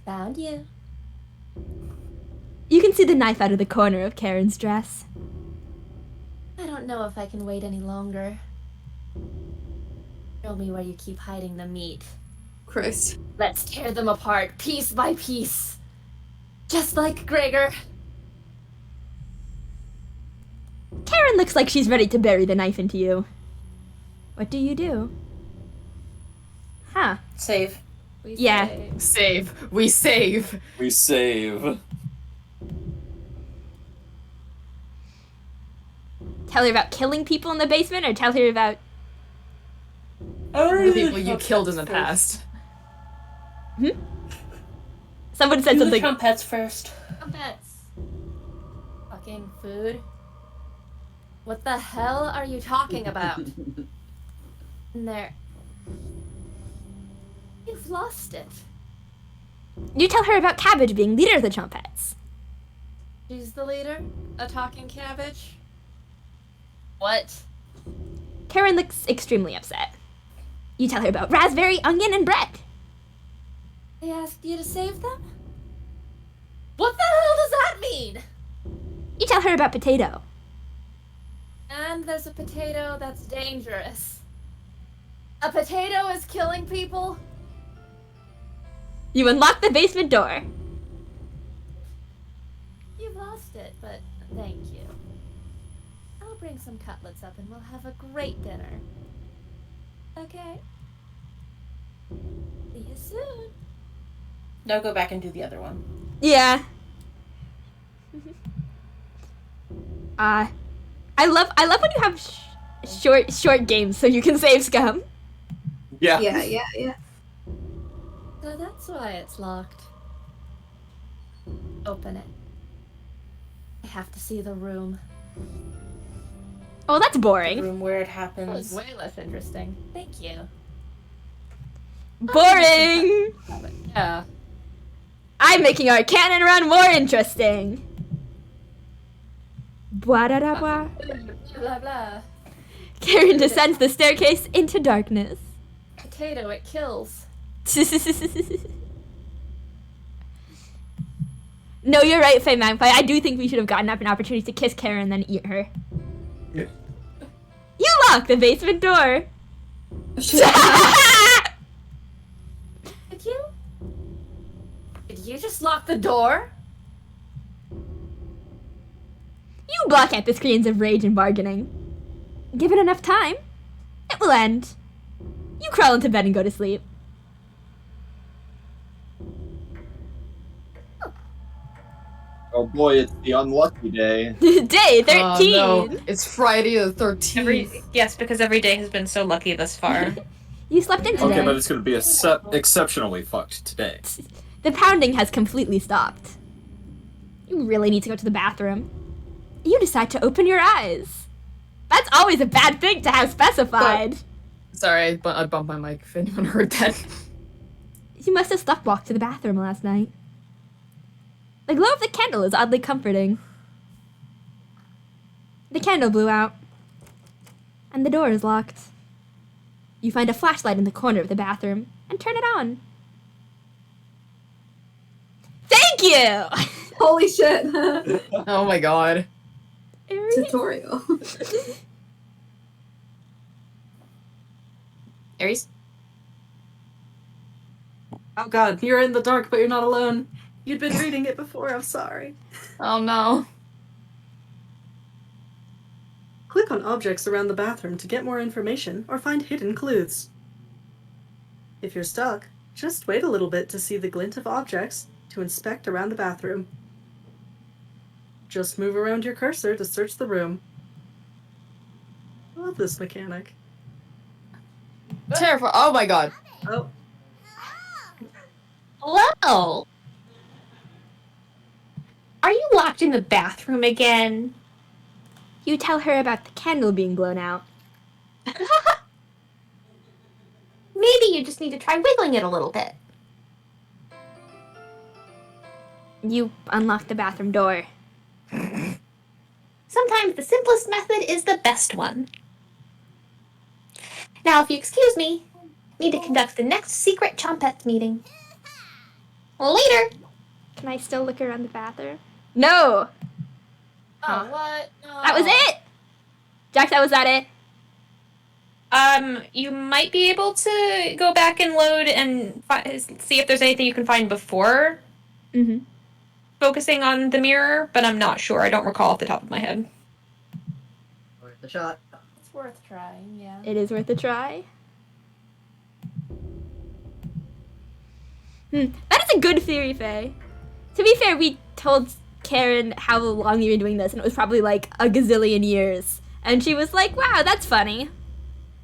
Found you. You can see the knife out of the corner of Karen's dress. I don't know if I can wait any longer. Show me where you keep hiding the meat. Christ. Let's tear them apart, piece by piece. Just like Gregor. Karen looks like she's ready to bury the knife into you. What do you do? Huh. Save. Yeah. Save. We save. We save. Tell her about killing people in the basement, or tell her about The people you killed in the past. Someone said something. Trumpets first. Trumpets. Fucking food. What the hell are you talking about? There. You've lost it. You tell her about Cabbage being leader of the Trumpets. She's the leader? A talking cabbage? What? Karen looks extremely upset. You tell her about raspberry, onion, and bread. They asked you to save them? What the hell does that mean? You tell her about potato. And there's a potato that's dangerous. A potato is killing people? You unlock the basement door. You've lost it, but thank you. I'll bring some cutlets up and we'll have a great dinner. Okay? See you soon. Now go back and do the other one. Yeah. I love when you have short games so you can save scum. Yeah. Yeah. So that's why it's locked. Open it. I have to see the room. Oh, that's The boring. room where it That happens. was way less interesting. Thank you. Boring. Yeah. I'm making our cannon run more interesting. Blah da da blah. Blah blah. Karen descends the staircase into darkness. Potato, it kills. No, you're right, Faye Magpie. I do think we should have gotten up an opportunity to kiss Karen and then eat her. Yeah. You lock the basement door. Did you? Did you just lock the door? You block out the screens of rage and bargaining. Give it enough time, it will end. You crawl into bed and go to sleep. Oh boy, it's the unlucky day. Day 13! No, it's Friday the 13th. Yes, because every day has been so lucky thus far. You slept in today. Okay, but it's gonna be exceptionally fucked today. The pounding has completely stopped. You really need to go to the bathroom. You decide to open your eyes. That's always a bad thing to have specified. Sorry, I bumped my mic if anyone heard that. You must have sleepwalked to the bathroom last night. The glow of the candle is oddly comforting. The candle blew out. And the door is locked. You find a flashlight in the corner of the bathroom and turn it on. Thank you! Holy shit. Oh my god. Tutorial. Aries? Oh god, you're in the dark, but you're not alone. You'd been reading it before, I'm sorry. Oh no. Click on objects around the bathroom to get more information or find hidden clues. If you're stuck, just wait a little bit to see the glint of objects to inspect around the bathroom. Just move around your cursor to search the room. I love this mechanic. Terrifying. Oh my god. Oh. Hello? Are you locked in the bathroom again? You tell her about the candle being blown out. Maybe you just need to try wiggling it a little bit. You unlock the bathroom door. Sometimes the simplest method is the best one. Now, if you excuse me, I need to conduct the next secret Chompette meeting. Later! Can I still look around the bathroom? No! Oh, what? No. That was it! Jax, was that it? You might be able to go back and load and see if there's anything you can find before focusing on the mirror, but I'm not sure. I don't recall off the top of my head. Worth the shot. It's worth trying, yeah. It is worth a try. That is a good theory, Faye. To be fair, we told Karen how long you were doing this, and it was probably like a gazillion years. And she was like, wow, that's funny.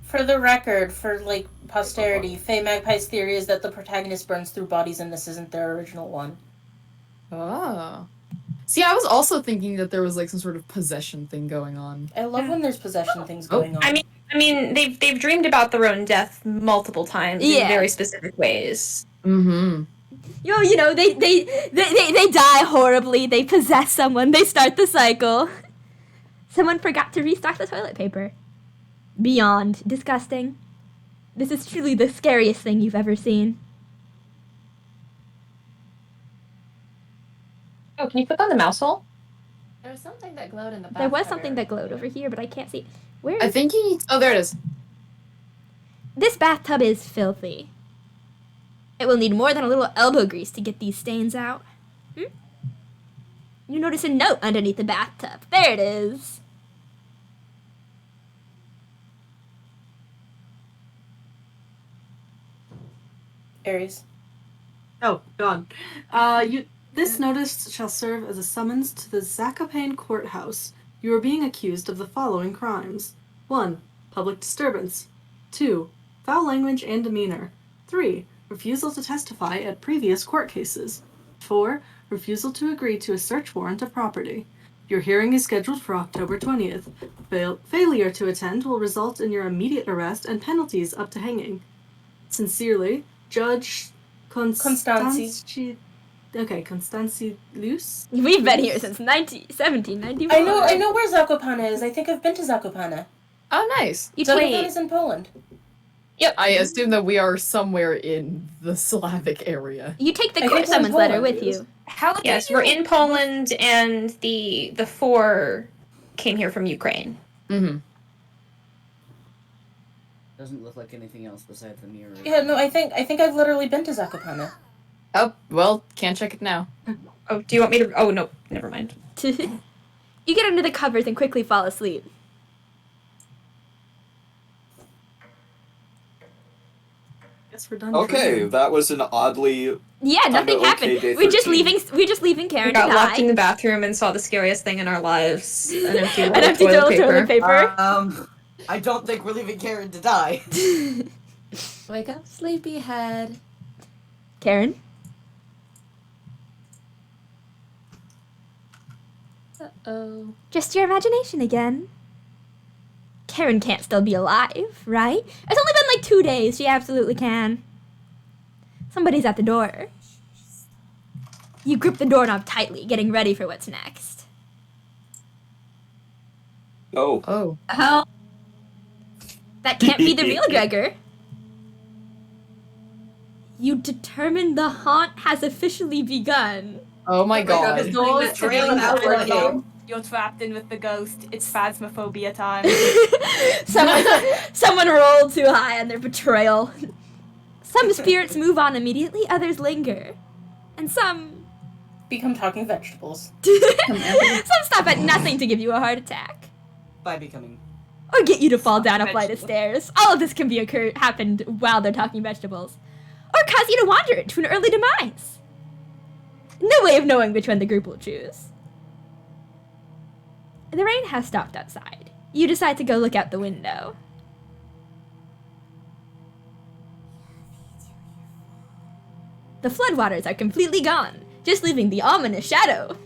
For the record, for like posterity, Faye Magpie's theory is that the protagonist burns through bodies and this isn't their original one. Oh. See, I was also thinking that there was like some sort of possession thing going on. I love when there's possession things going on. I mean, they've dreamed about their own death multiple times in very specific ways. Mm-hmm. You know, they die horribly, they possess someone, they start the cycle. Someone forgot to restock the toilet paper. Beyond disgusting. This is truly the scariest thing you've ever seen. Oh, can you click on the mouse hole? There was something that glowed in the bathroom. There was something that glowed over here, but I can't see. Where is I think he... Oh, there it is. This bathtub is filthy. It will need more than a little elbow grease to get these stains out. You notice a note underneath the bathtub. There it is. Ares. Oh, gone. This notice shall serve as a summons to the Zakopane courthouse. You are being accused of the following crimes. 1. Public disturbance. 2. Foul language and demeanor. 3. Refusal to testify at previous court cases. 4. Refusal to agree to a search warrant of property. Your hearing is scheduled for October 20th. Failure to attend will result in your immediate arrest and penalties up to hanging. Sincerely, Judge Constanzi. Okay, Constanzi Luce? We've been here since 1791. I know where Zakopane is. I think I've been to Zakopane. Oh, nice. Zakopane is in Poland. Yep. I assume that we are somewhere in the Slavic area. You take the court summons letter with you. Yes, we're in Poland, and the four came here from Ukraine. Mm-hmm. Doesn't look like anything else besides the mirror. Yeah, no, I think I've literally been to Zakopane. Oh, well, can't check it now. Oh, do you want me to... Oh, no, never mind. You get under the covers and quickly fall asleep. Guess we're done. Okay, that was an oddly... Yeah, nothing happened. We're just leaving Karen We got to die. locked in the bathroom and saw the scariest thing in our lives. An empty An empty toilet paper. I don't think we're leaving Karen to die. Wake up, sleepyhead. Karen? Uh-oh. Just your imagination again. Karen can't still be alive, right? It's only been like 2 days. She absolutely can. Somebody's at the door. You grip the doorknob tightly, getting ready for what's next. Oh. Hell. That can't be the real Gregor. You determine the haunt has officially begun. Oh my god. You're trapped in with the ghost. It's phasmophobia time. Someone rolled too high on their betrayal. Some spirits move on immediately, others linger. And some become talking vegetables. Some stop at nothing to give you a heart attack. By becoming... Or get you to fall down a flight of stairs. All of this can be happened while they're talking vegetables. Or cause you to wander into an early demise. No way of knowing which one the group will choose. The rain has stopped outside. You decide to go look out the window. The floodwaters are completely gone, just leaving the ominous shadow.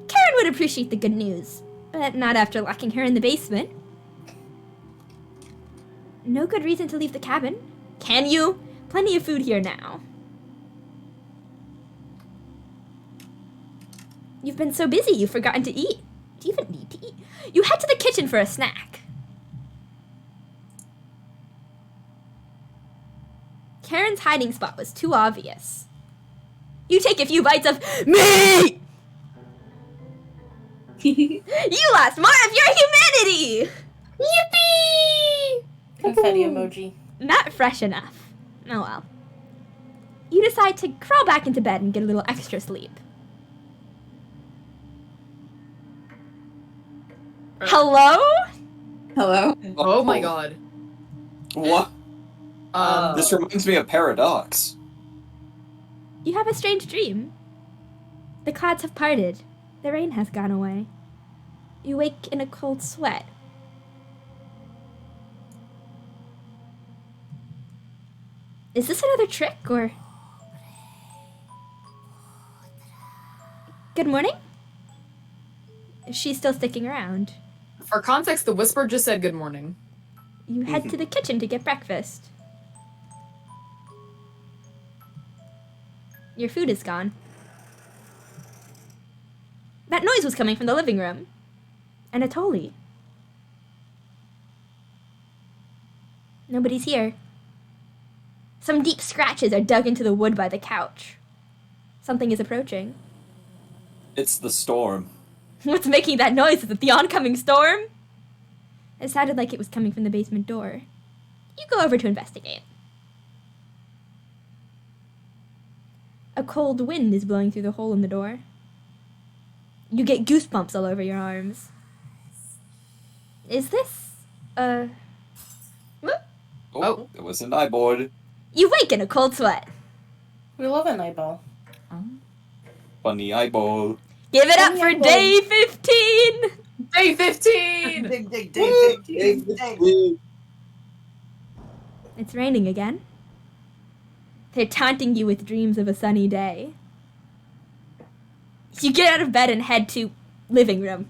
Karen would appreciate the good news, but not after locking her in the basement. No good reason to leave the cabin. Can you? Plenty of food here now. You've been so busy, you've forgotten to eat. Do you even need to eat? You head to the kitchen for a snack. Karen's hiding spot was too obvious. You take a few bites of meat! You lost more of your humanity! Yippee! Confetti emoji. Not fresh enough. Oh well. You decide to crawl back into bed and get a little extra sleep. Hello? Hello? Oh my god. What? This reminds me of Paradox. You have a strange dream. The clouds have parted. The rain has gone away. You wake in a cold sweat. Is this another trick, or... Good morning? Is she still sticking around? For context, the whisper just said good morning. You head to the kitchen to get breakfast. Your food is gone. That noise was coming from the living room. Anatoly. Nobody's here. Some deep scratches are dug into the wood by the couch. Something is approaching. It's the storm. What's making that noise? Is it the oncoming storm? It sounded like it was coming from the basement door. You go over to investigate. A cold wind is blowing through the hole in the door. You get goosebumps all over your arms. Is this, Oh, it was an eyeboard. You wake in a cold sweat. We love an eyeball. Funny eyeball. Give it up for day 15! Day 15! Dig, dig, dig, dig, dig, dig. It's raining again. They're taunting you with dreams of a sunny day. You get out of bed and head to living room.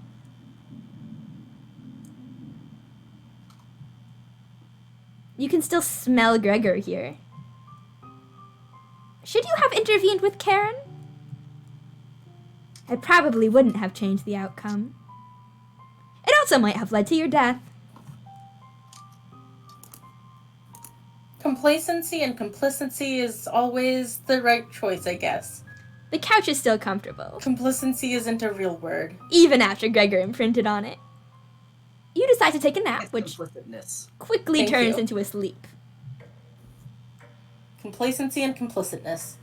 You can still smell Gregor here. Should you have intervened with Karen? It probably wouldn't have changed the outcome. It also might have led to your death. Complacency and complicity is always the right choice, I guess. The couch is still comfortable. Complacency isn't a real word. Even after Gregor imprinted on it. You decide to take a nap, which quickly Thank turns you. into a sleep. Complacency and complicitness.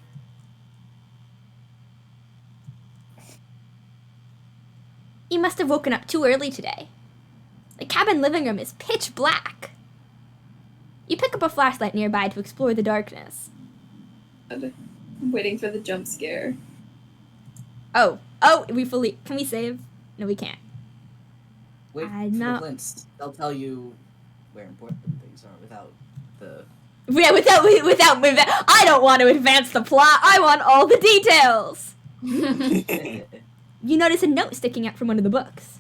You must have woken up too early today. The cabin living room is pitch black. You pick up a flashlight nearby to explore the darkness. I'm waiting for the jump scare. Oh, can we save? No, we can't. Wait I'm for the not- glints. They'll tell you where important things are without the... Yeah, without, I don't want to advance the plot. I want all the details. You notice a note sticking out from one of the books.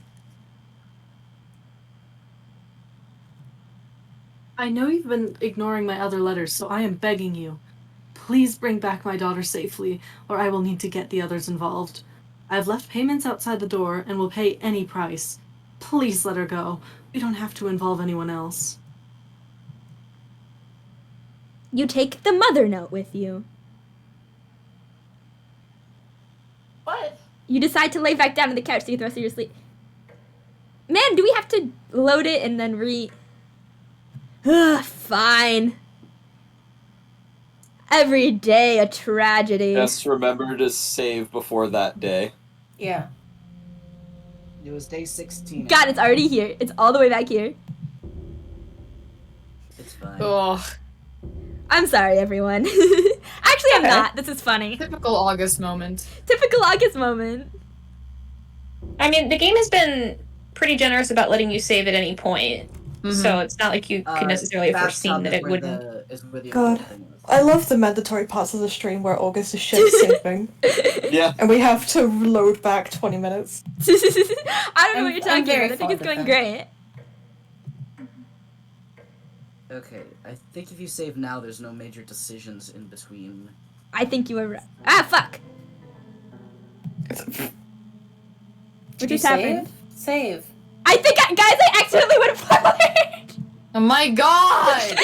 I know you've been ignoring my other letters, so I am begging you. Please bring back my daughter safely, or I will need to get the others involved. I've left payments outside the door and will pay any price. Please let her go. We don't have to involve anyone else. You take the mother note with you. What? You decide to lay back down on the couch to get the rest of your sleep. Man, do we have to load it and then Ugh, fine. Every day a tragedy. Just remember to save before that day. Yeah. It was day 16. God, it's already here. It's all the way back here. It's fine. Ugh. I'm sorry, everyone. Actually, I'm not. This is funny. Typical August moment. Typical August moment. I mean, the game has been pretty generous about letting you save at any point. So it's not like you could necessarily have foreseen that it wouldn't. God, I love the mandatory parts of the stream where August is shit saving. Yeah. And we have to load back 20 minutes. I don't know what you're talking very about. I think it's fond going of great. Okay, I think if you save now, there's no major decisions in between. I think you were right. Ah, fuck! What just happened? Save. I think, guys, I accidentally went forward. Oh my god!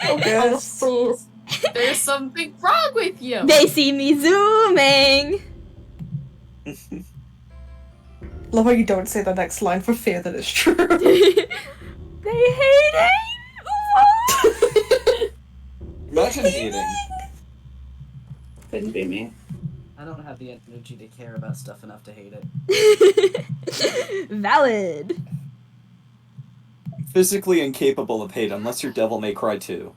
August. Please. There's something wrong with you. They see me zooming. Love how you don't say the next line for fear that it's true. They hate it. Imagine hating. Couldn't be me. I don't have the energy to care about stuff enough to hate it. Valid. Physically incapable of hate unless you're Devil May Cry 2.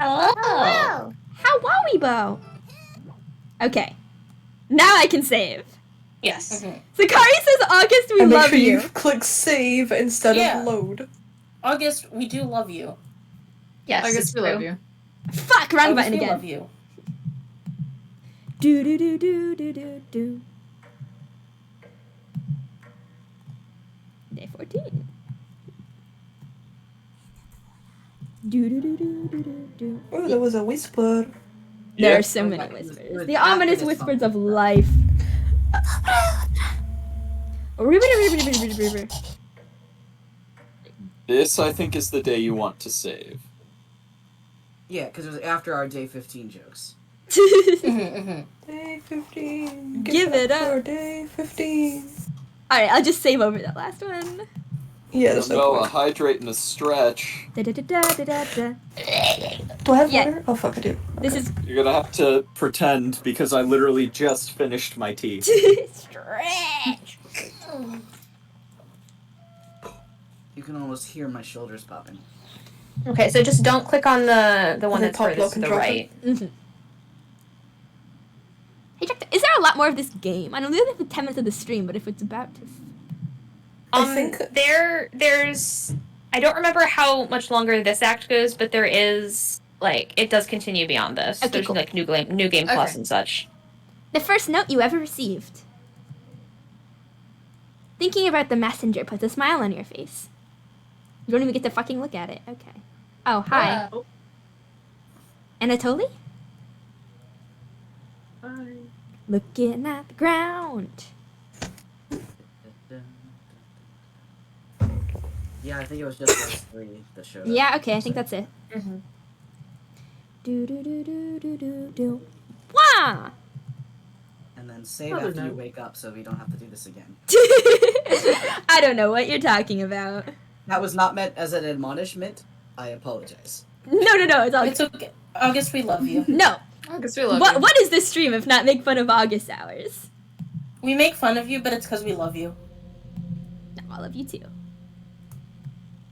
Hello. How Wowie-bo? Okay. Now I can save. Yes. Sakari says, August, we And make love sure you. you click save instead Yeah. of load. August, we do love you. Yes, I guess it's we true. love you. Fuck, wrong August, button we again. love you. Do do do do do do do. Day 14. Do do do do do do do. Oh, there was a whisper. There Yeah. are so many It was whispers. The after ominous this whispers one. of life. This, I think, is the day you want to save. Yeah, because it was after our day 15 jokes. Day 15. Give it up. For day 15. Alright, I'll just save over that last one. Yeah, there's no No, a point. hydrate and a stretch. Da, da, da, da, da, da, da. Do I have Yeah. water? Oh, fuck, I do. This is You're gonna have to pretend because I literally just finished my tea. stretch. You can almost hear my shoulders popping. Okay, so just don't click on the one they that's pop furthest lock to and the drop right. Hey, Jack, is there a lot more of this game? I don't know if it's 10 minutes of the stream, but if it's about to. I think There's I don't remember how much longer this act goes, but there is like it does continue beyond this. Okay, There's cool. like new game plus Okay. and such. The first note you ever received. Thinking about the messenger puts a smile on your face. You don't even get to fucking look at it. Okay. Oh, hi. Anatoly? Hi. Looking at the ground. Yeah, I think it was just those three that showed up. Yeah, okay, I think that's it. Mm-hmm. Do do do do do do do. Wah! And then save Another after you note. wake up so we don't have to do this again. I don't know what you're talking about. That was not meant as an admonishment. I apologize. No, it's all It's okay. August, we love you. No. August, we love What you. what is this stream if not make fun of August hours? We make fun of you, but it's because we love you. No, I love you too.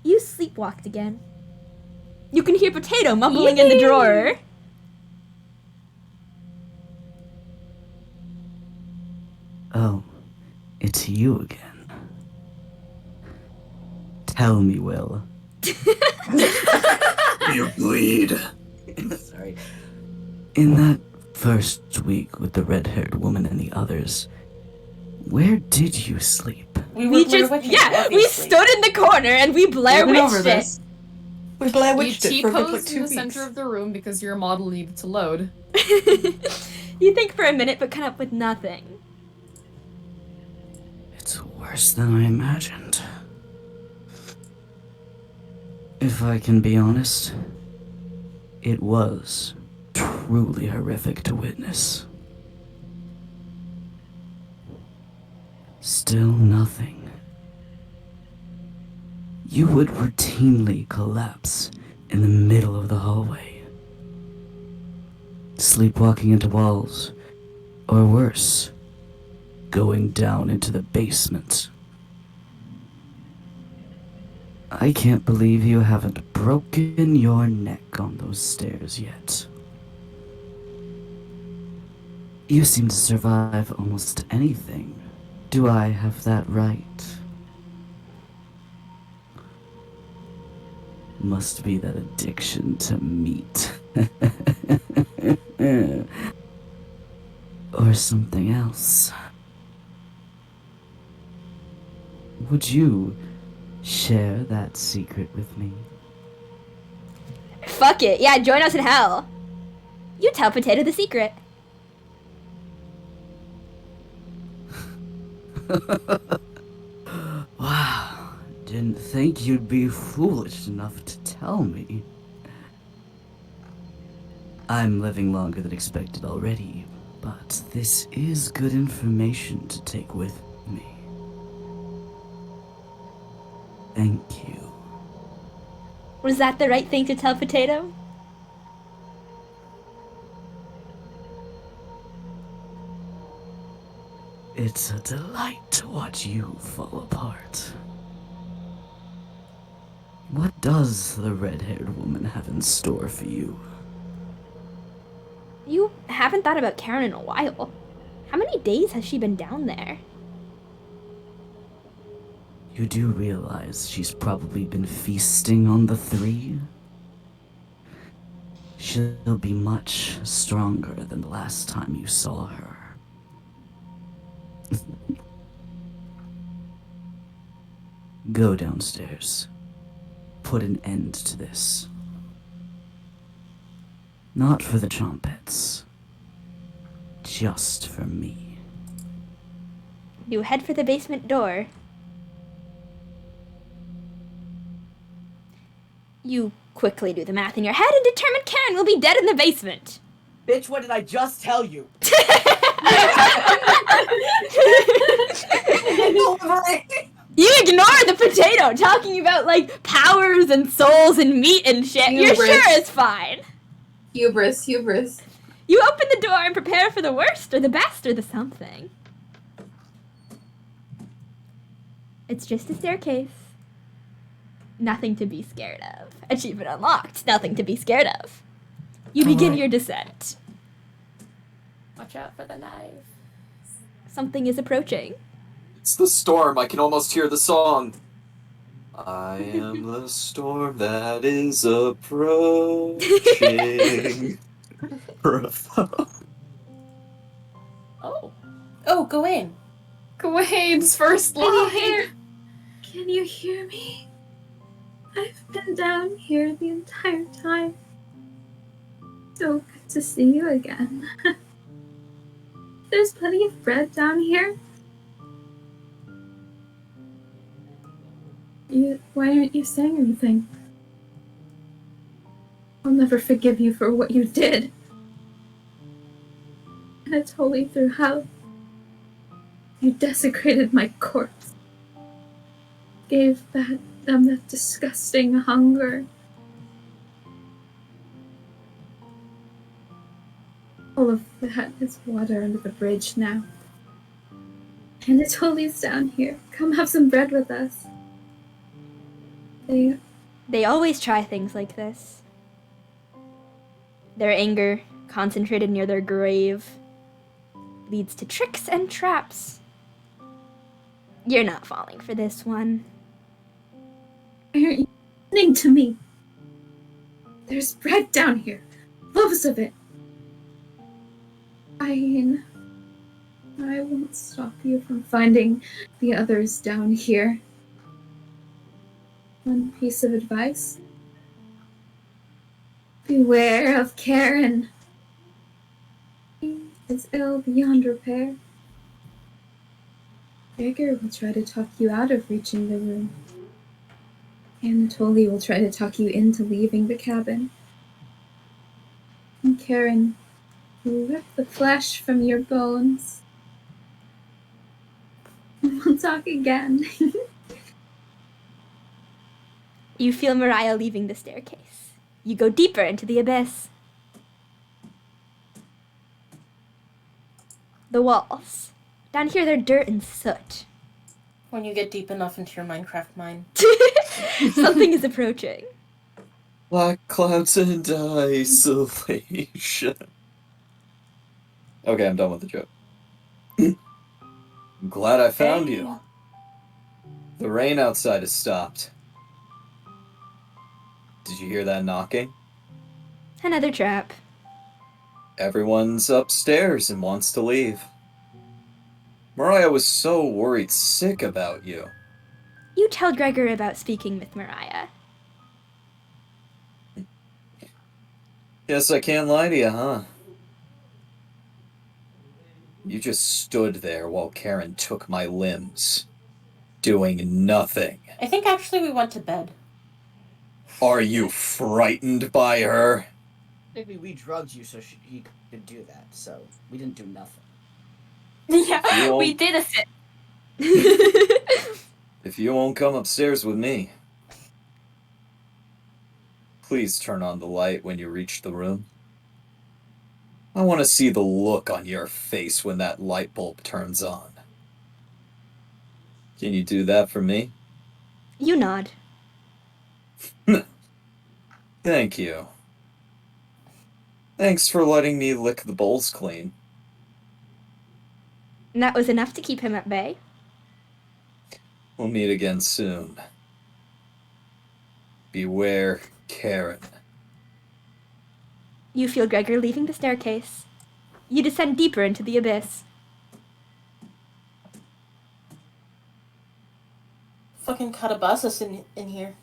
You sleepwalked again. You can hear Potato mumbling in the drawer. Oh, it's you again. Tell me, Will. You bleed. Sorry. In that first week with the red-haired woman and the others, where did you sleep? We just we stood in the corner and we Blair We've been over Witched it. this. We Blair You Witched it for a good, like, T-posed 2 in the weeks. center of the room because your model needed to load. You think for a minute but come up with nothing. It's worse than I imagined. If I can be honest, it was truly horrific to witness. Still nothing. You would routinely collapse in the middle of the hallway, sleepwalking into walls, or worse, going down into the basement. I can't believe you haven't broken your neck on those stairs yet. You seem to survive almost anything. Do I have that right? Must be that addiction to meat. Or something else. Would you share that secret with me? Fuck it. Yeah, join us in hell. You tell Potato the secret. Wow, didn't think you'd be foolish enough to tell me. I'm living longer than expected already, but this is good information to take with me. Thank you. Was that the right thing to tell Potato? It's a delight to watch you fall apart. What does the red-haired woman have in store for you? You haven't thought about Karen in a while. How many days has she been down there? You do realize she's probably been feasting on the three? She'll be much stronger than the last time you saw her. Go downstairs. Put an end to this. Not for the trumpets. Just for me. You head for the basement door. You quickly do the math in your head and determine Karen will be dead in the basement. Bitch, what did I just tell you? You ignore the potato talking about, like, powers and souls and meat and shit. Hubris. You're sure it's fine. Hubris. You open the door and prepare for the worst or the best or the something. It's just a staircase. Nothing to be scared of. Achievement unlocked. Nothing to be scared of. You begin your descent. Watch out for the knife. Something is approaching. It's the storm. I can almost hear the song. I am the storm that is approaching. Oh, Gawain. Gawain's first line. Can you hear me? I've been down here the entire time. So good to see you again. There's plenty of bread down here. Why aren't you saying anything? I'll never forgive you for what you did. And it's wholly through how you desecrated my corpse. Gave them that disgusting hunger. All of that is water under the bridge now. And it's Holy's down here. Come have some bread with us. They always try things like this. Their anger, concentrated near their grave, leads to tricks and traps. You're not falling for this one. Why aren't you listening to me? There's bread down here. Loaves of it. I won't stop you from finding the others down here. One piece of advice. Beware of Karen. She is ill beyond repair. Gregor will try to talk you out of reaching the room. Anatoly will try to talk you into leaving the cabin. And Karen will rip the flesh from your bones. We'll talk again. You feel Mariah leaving the staircase. You go deeper into the abyss. The walls. Down here they're dirt and soot. When you get deep enough into your Minecraft mine. Something is approaching. Black clouds and isolation. Okay, I'm done with the joke. I'm glad I found you. The rain outside has stopped. Did you hear that knocking? Another trap. Everyone's upstairs and wants to leave. Mariah was so worried sick about you. You tell Gregor about speaking with Mariah. Yes, I can't lie to you, huh? You just stood there while Karen took my limbs, doing nothing. I think actually we went to bed. Are you frightened by her? Maybe we drugged you so you could do that, so we didn't do nothing. Yeah, we did a sit. If you won't come upstairs with me, please turn on the light when you reach the room. I want to see the look on your face when that light bulb turns on. Can you do that for me? You nod. Thank you. Thanks for letting me lick the bowls clean. And that was enough to keep him at bay. We'll meet again soon. Beware, Karen. You feel Gregor leaving the staircase. You descend deeper into the abyss. Fucking Catabasis in here.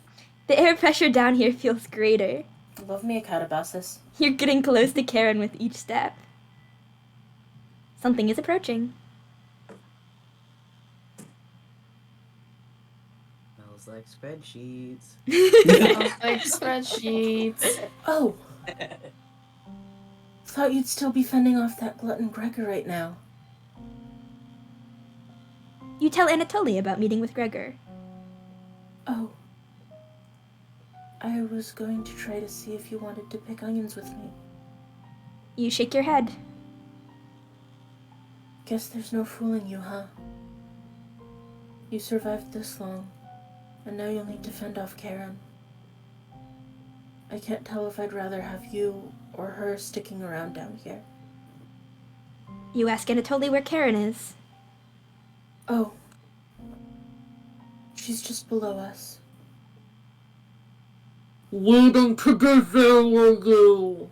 The air pressure down here feels greater. Love me a Catabasis. You're getting close to Karen with each step. Something is approaching. Smells like spreadsheets. Smells like spreadsheets. Oh! Thought you'd still be fending off that glutton Gregor right now. You tell Anatoly about meeting with Gregor. Oh. I was going to try to see if you wanted to pick onions with me. You shake your head. Guess there's no fooling you, huh? You survived this long, and now you'll need to fend off Karen. I can't tell if I'd rather have you or her sticking around down here. You ask Anatoly where Karen is. Oh. She's just below us. Waiting to get there with you.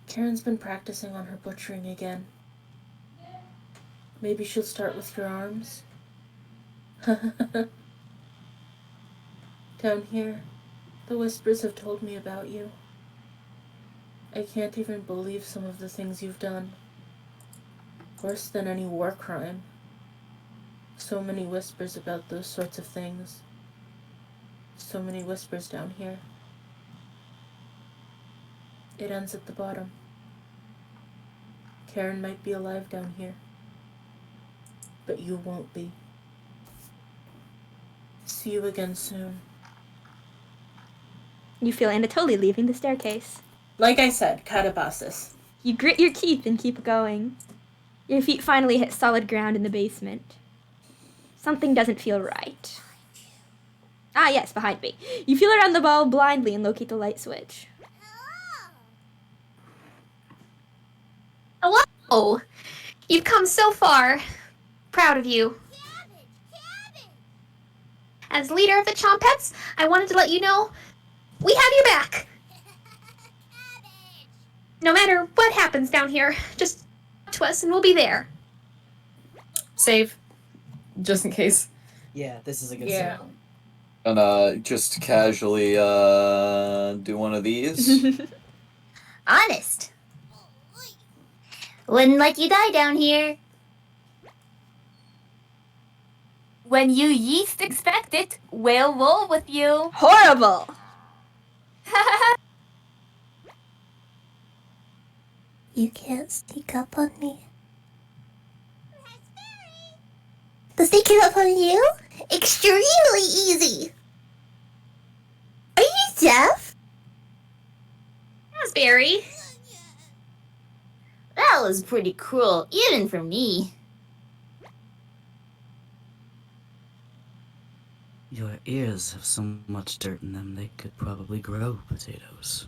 Karen's been practicing on her butchering again. Maybe she'll start with your arms? Down here, the whispers have told me about you. I can't even believe some of the things you've done. Worse than any war crime. So many whispers about those sorts of things. So many whispers down here. It ends at the bottom. Karen might be alive down here. But you won't be. See you again soon. You feel Anatoly leaving the staircase. Like I said, Catabasis. You grit your teeth and keep going. Your feet finally hit solid ground in the basement. Something doesn't feel right. Ah, yes, behind me. You feel around the ball blindly and locate the light switch. Hello! You've come so far. Proud of you. As leader of the Chompets, I wanted to let you know we have your back. No matter what happens down here, just talk to us and we'll be there. Save. Just in case. Yeah, this is a good save. And just casually do one of these. Honest. Wouldn't let you die down here. When you least expect it, we'll roll with you. Horrible! You can't sneak up on me. The sneaking up on you? Extremely easy. Are you deaf? Raspberry. That was pretty cruel, even for me. Your ears have so much dirt in them they could probably grow potatoes.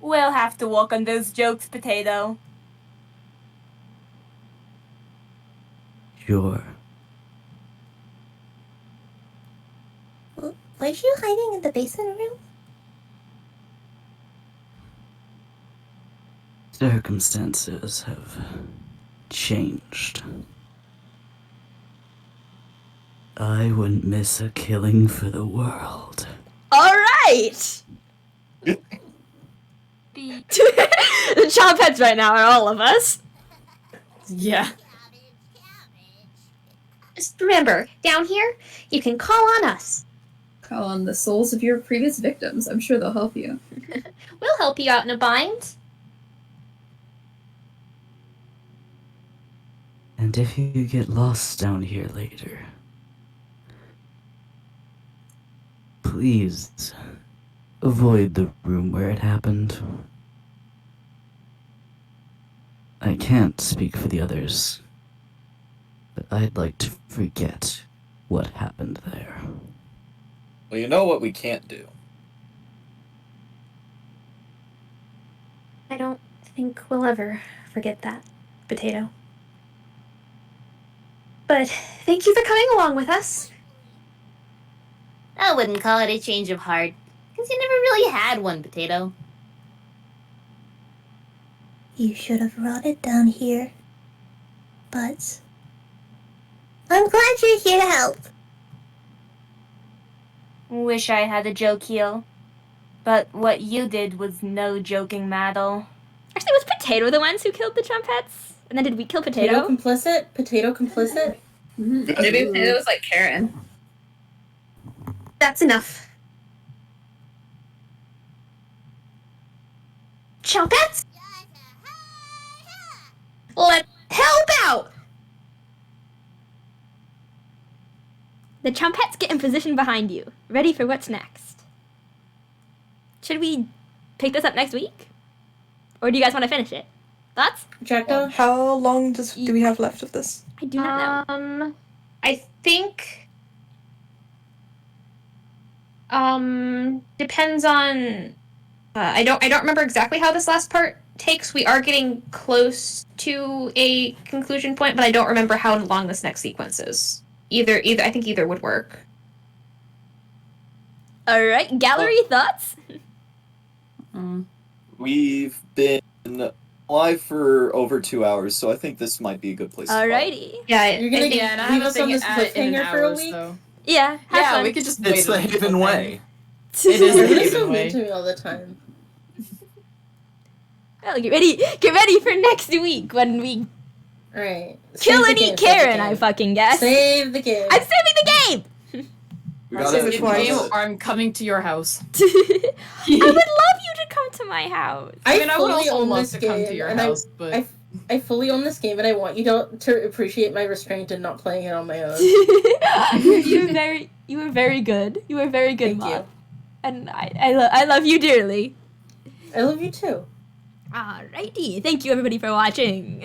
We'll have to work on those jokes, Potato. Sure. Weren't you hiding in the basement room? I wouldn't miss a killing for the world. Alright! The chomp heads right now are all of us. Yeah. Just remember, down here, you can call on us. Call on the souls of your previous victims. I'm sure they'll help you. We'll help you out in a bind. And if you get lost down here later, please avoid the room where it happened. I can't speak for the others, but I'd like to forget what happened there. Well, you know what we can't do. I don't think we'll ever forget that, Potato. But thank you for coming along with us. I wouldn't call it a change of heart, because you never really had one, Potato. You should have rotted down here. But I'm glad you're here to help. Wish I had a joke heel. But what you did was no joking matter. Actually, was Potato the ones who killed the chomp heads? And then did we kill Potato? Potato complicit? Maybe it was like Karen. That's enough. Chompets? Let's help out! The chompettes get in position behind you, ready for what's next. Should we pick this up next week? Or do you guys want to finish it? Thoughts? Jackdaw? How long do we have left of this? I do not know. I think... depends on... I don't remember exactly how this last part takes. We are getting close to a conclusion point, but I don't remember how long this next sequence is. Either I think either would work. Alright, gallery thoughts? We've been live for over 2 hours, so I think this might be a good place to Alrighty. Yeah, You're gonna leave us on this cliffhanger for a week? Yeah, have fun. We could just It's the Haven way. It is the You're Haven so mean way. to me all the time. Well, get ready for next week when we Alright. kill and eat Karen, I fucking guess. Save the game. I'm saving the game! We I'll gotta- save the game, or I'm coming to your house. I would love you to come to my house. I mean, I would fully also own love this to come to game, your and house, but... I fully own this game, and I want you to appreciate my restraint in not playing it on my own. You were very good. You were very good, Thank Mom. you. And I love you dearly. I love you too. Alrighty. Thank you everybody for watching.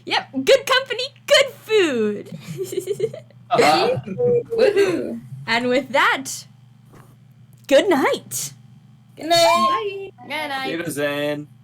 Yep, good company, good food. Woohoo! And with that, good night. Good night. Good night. Citizen.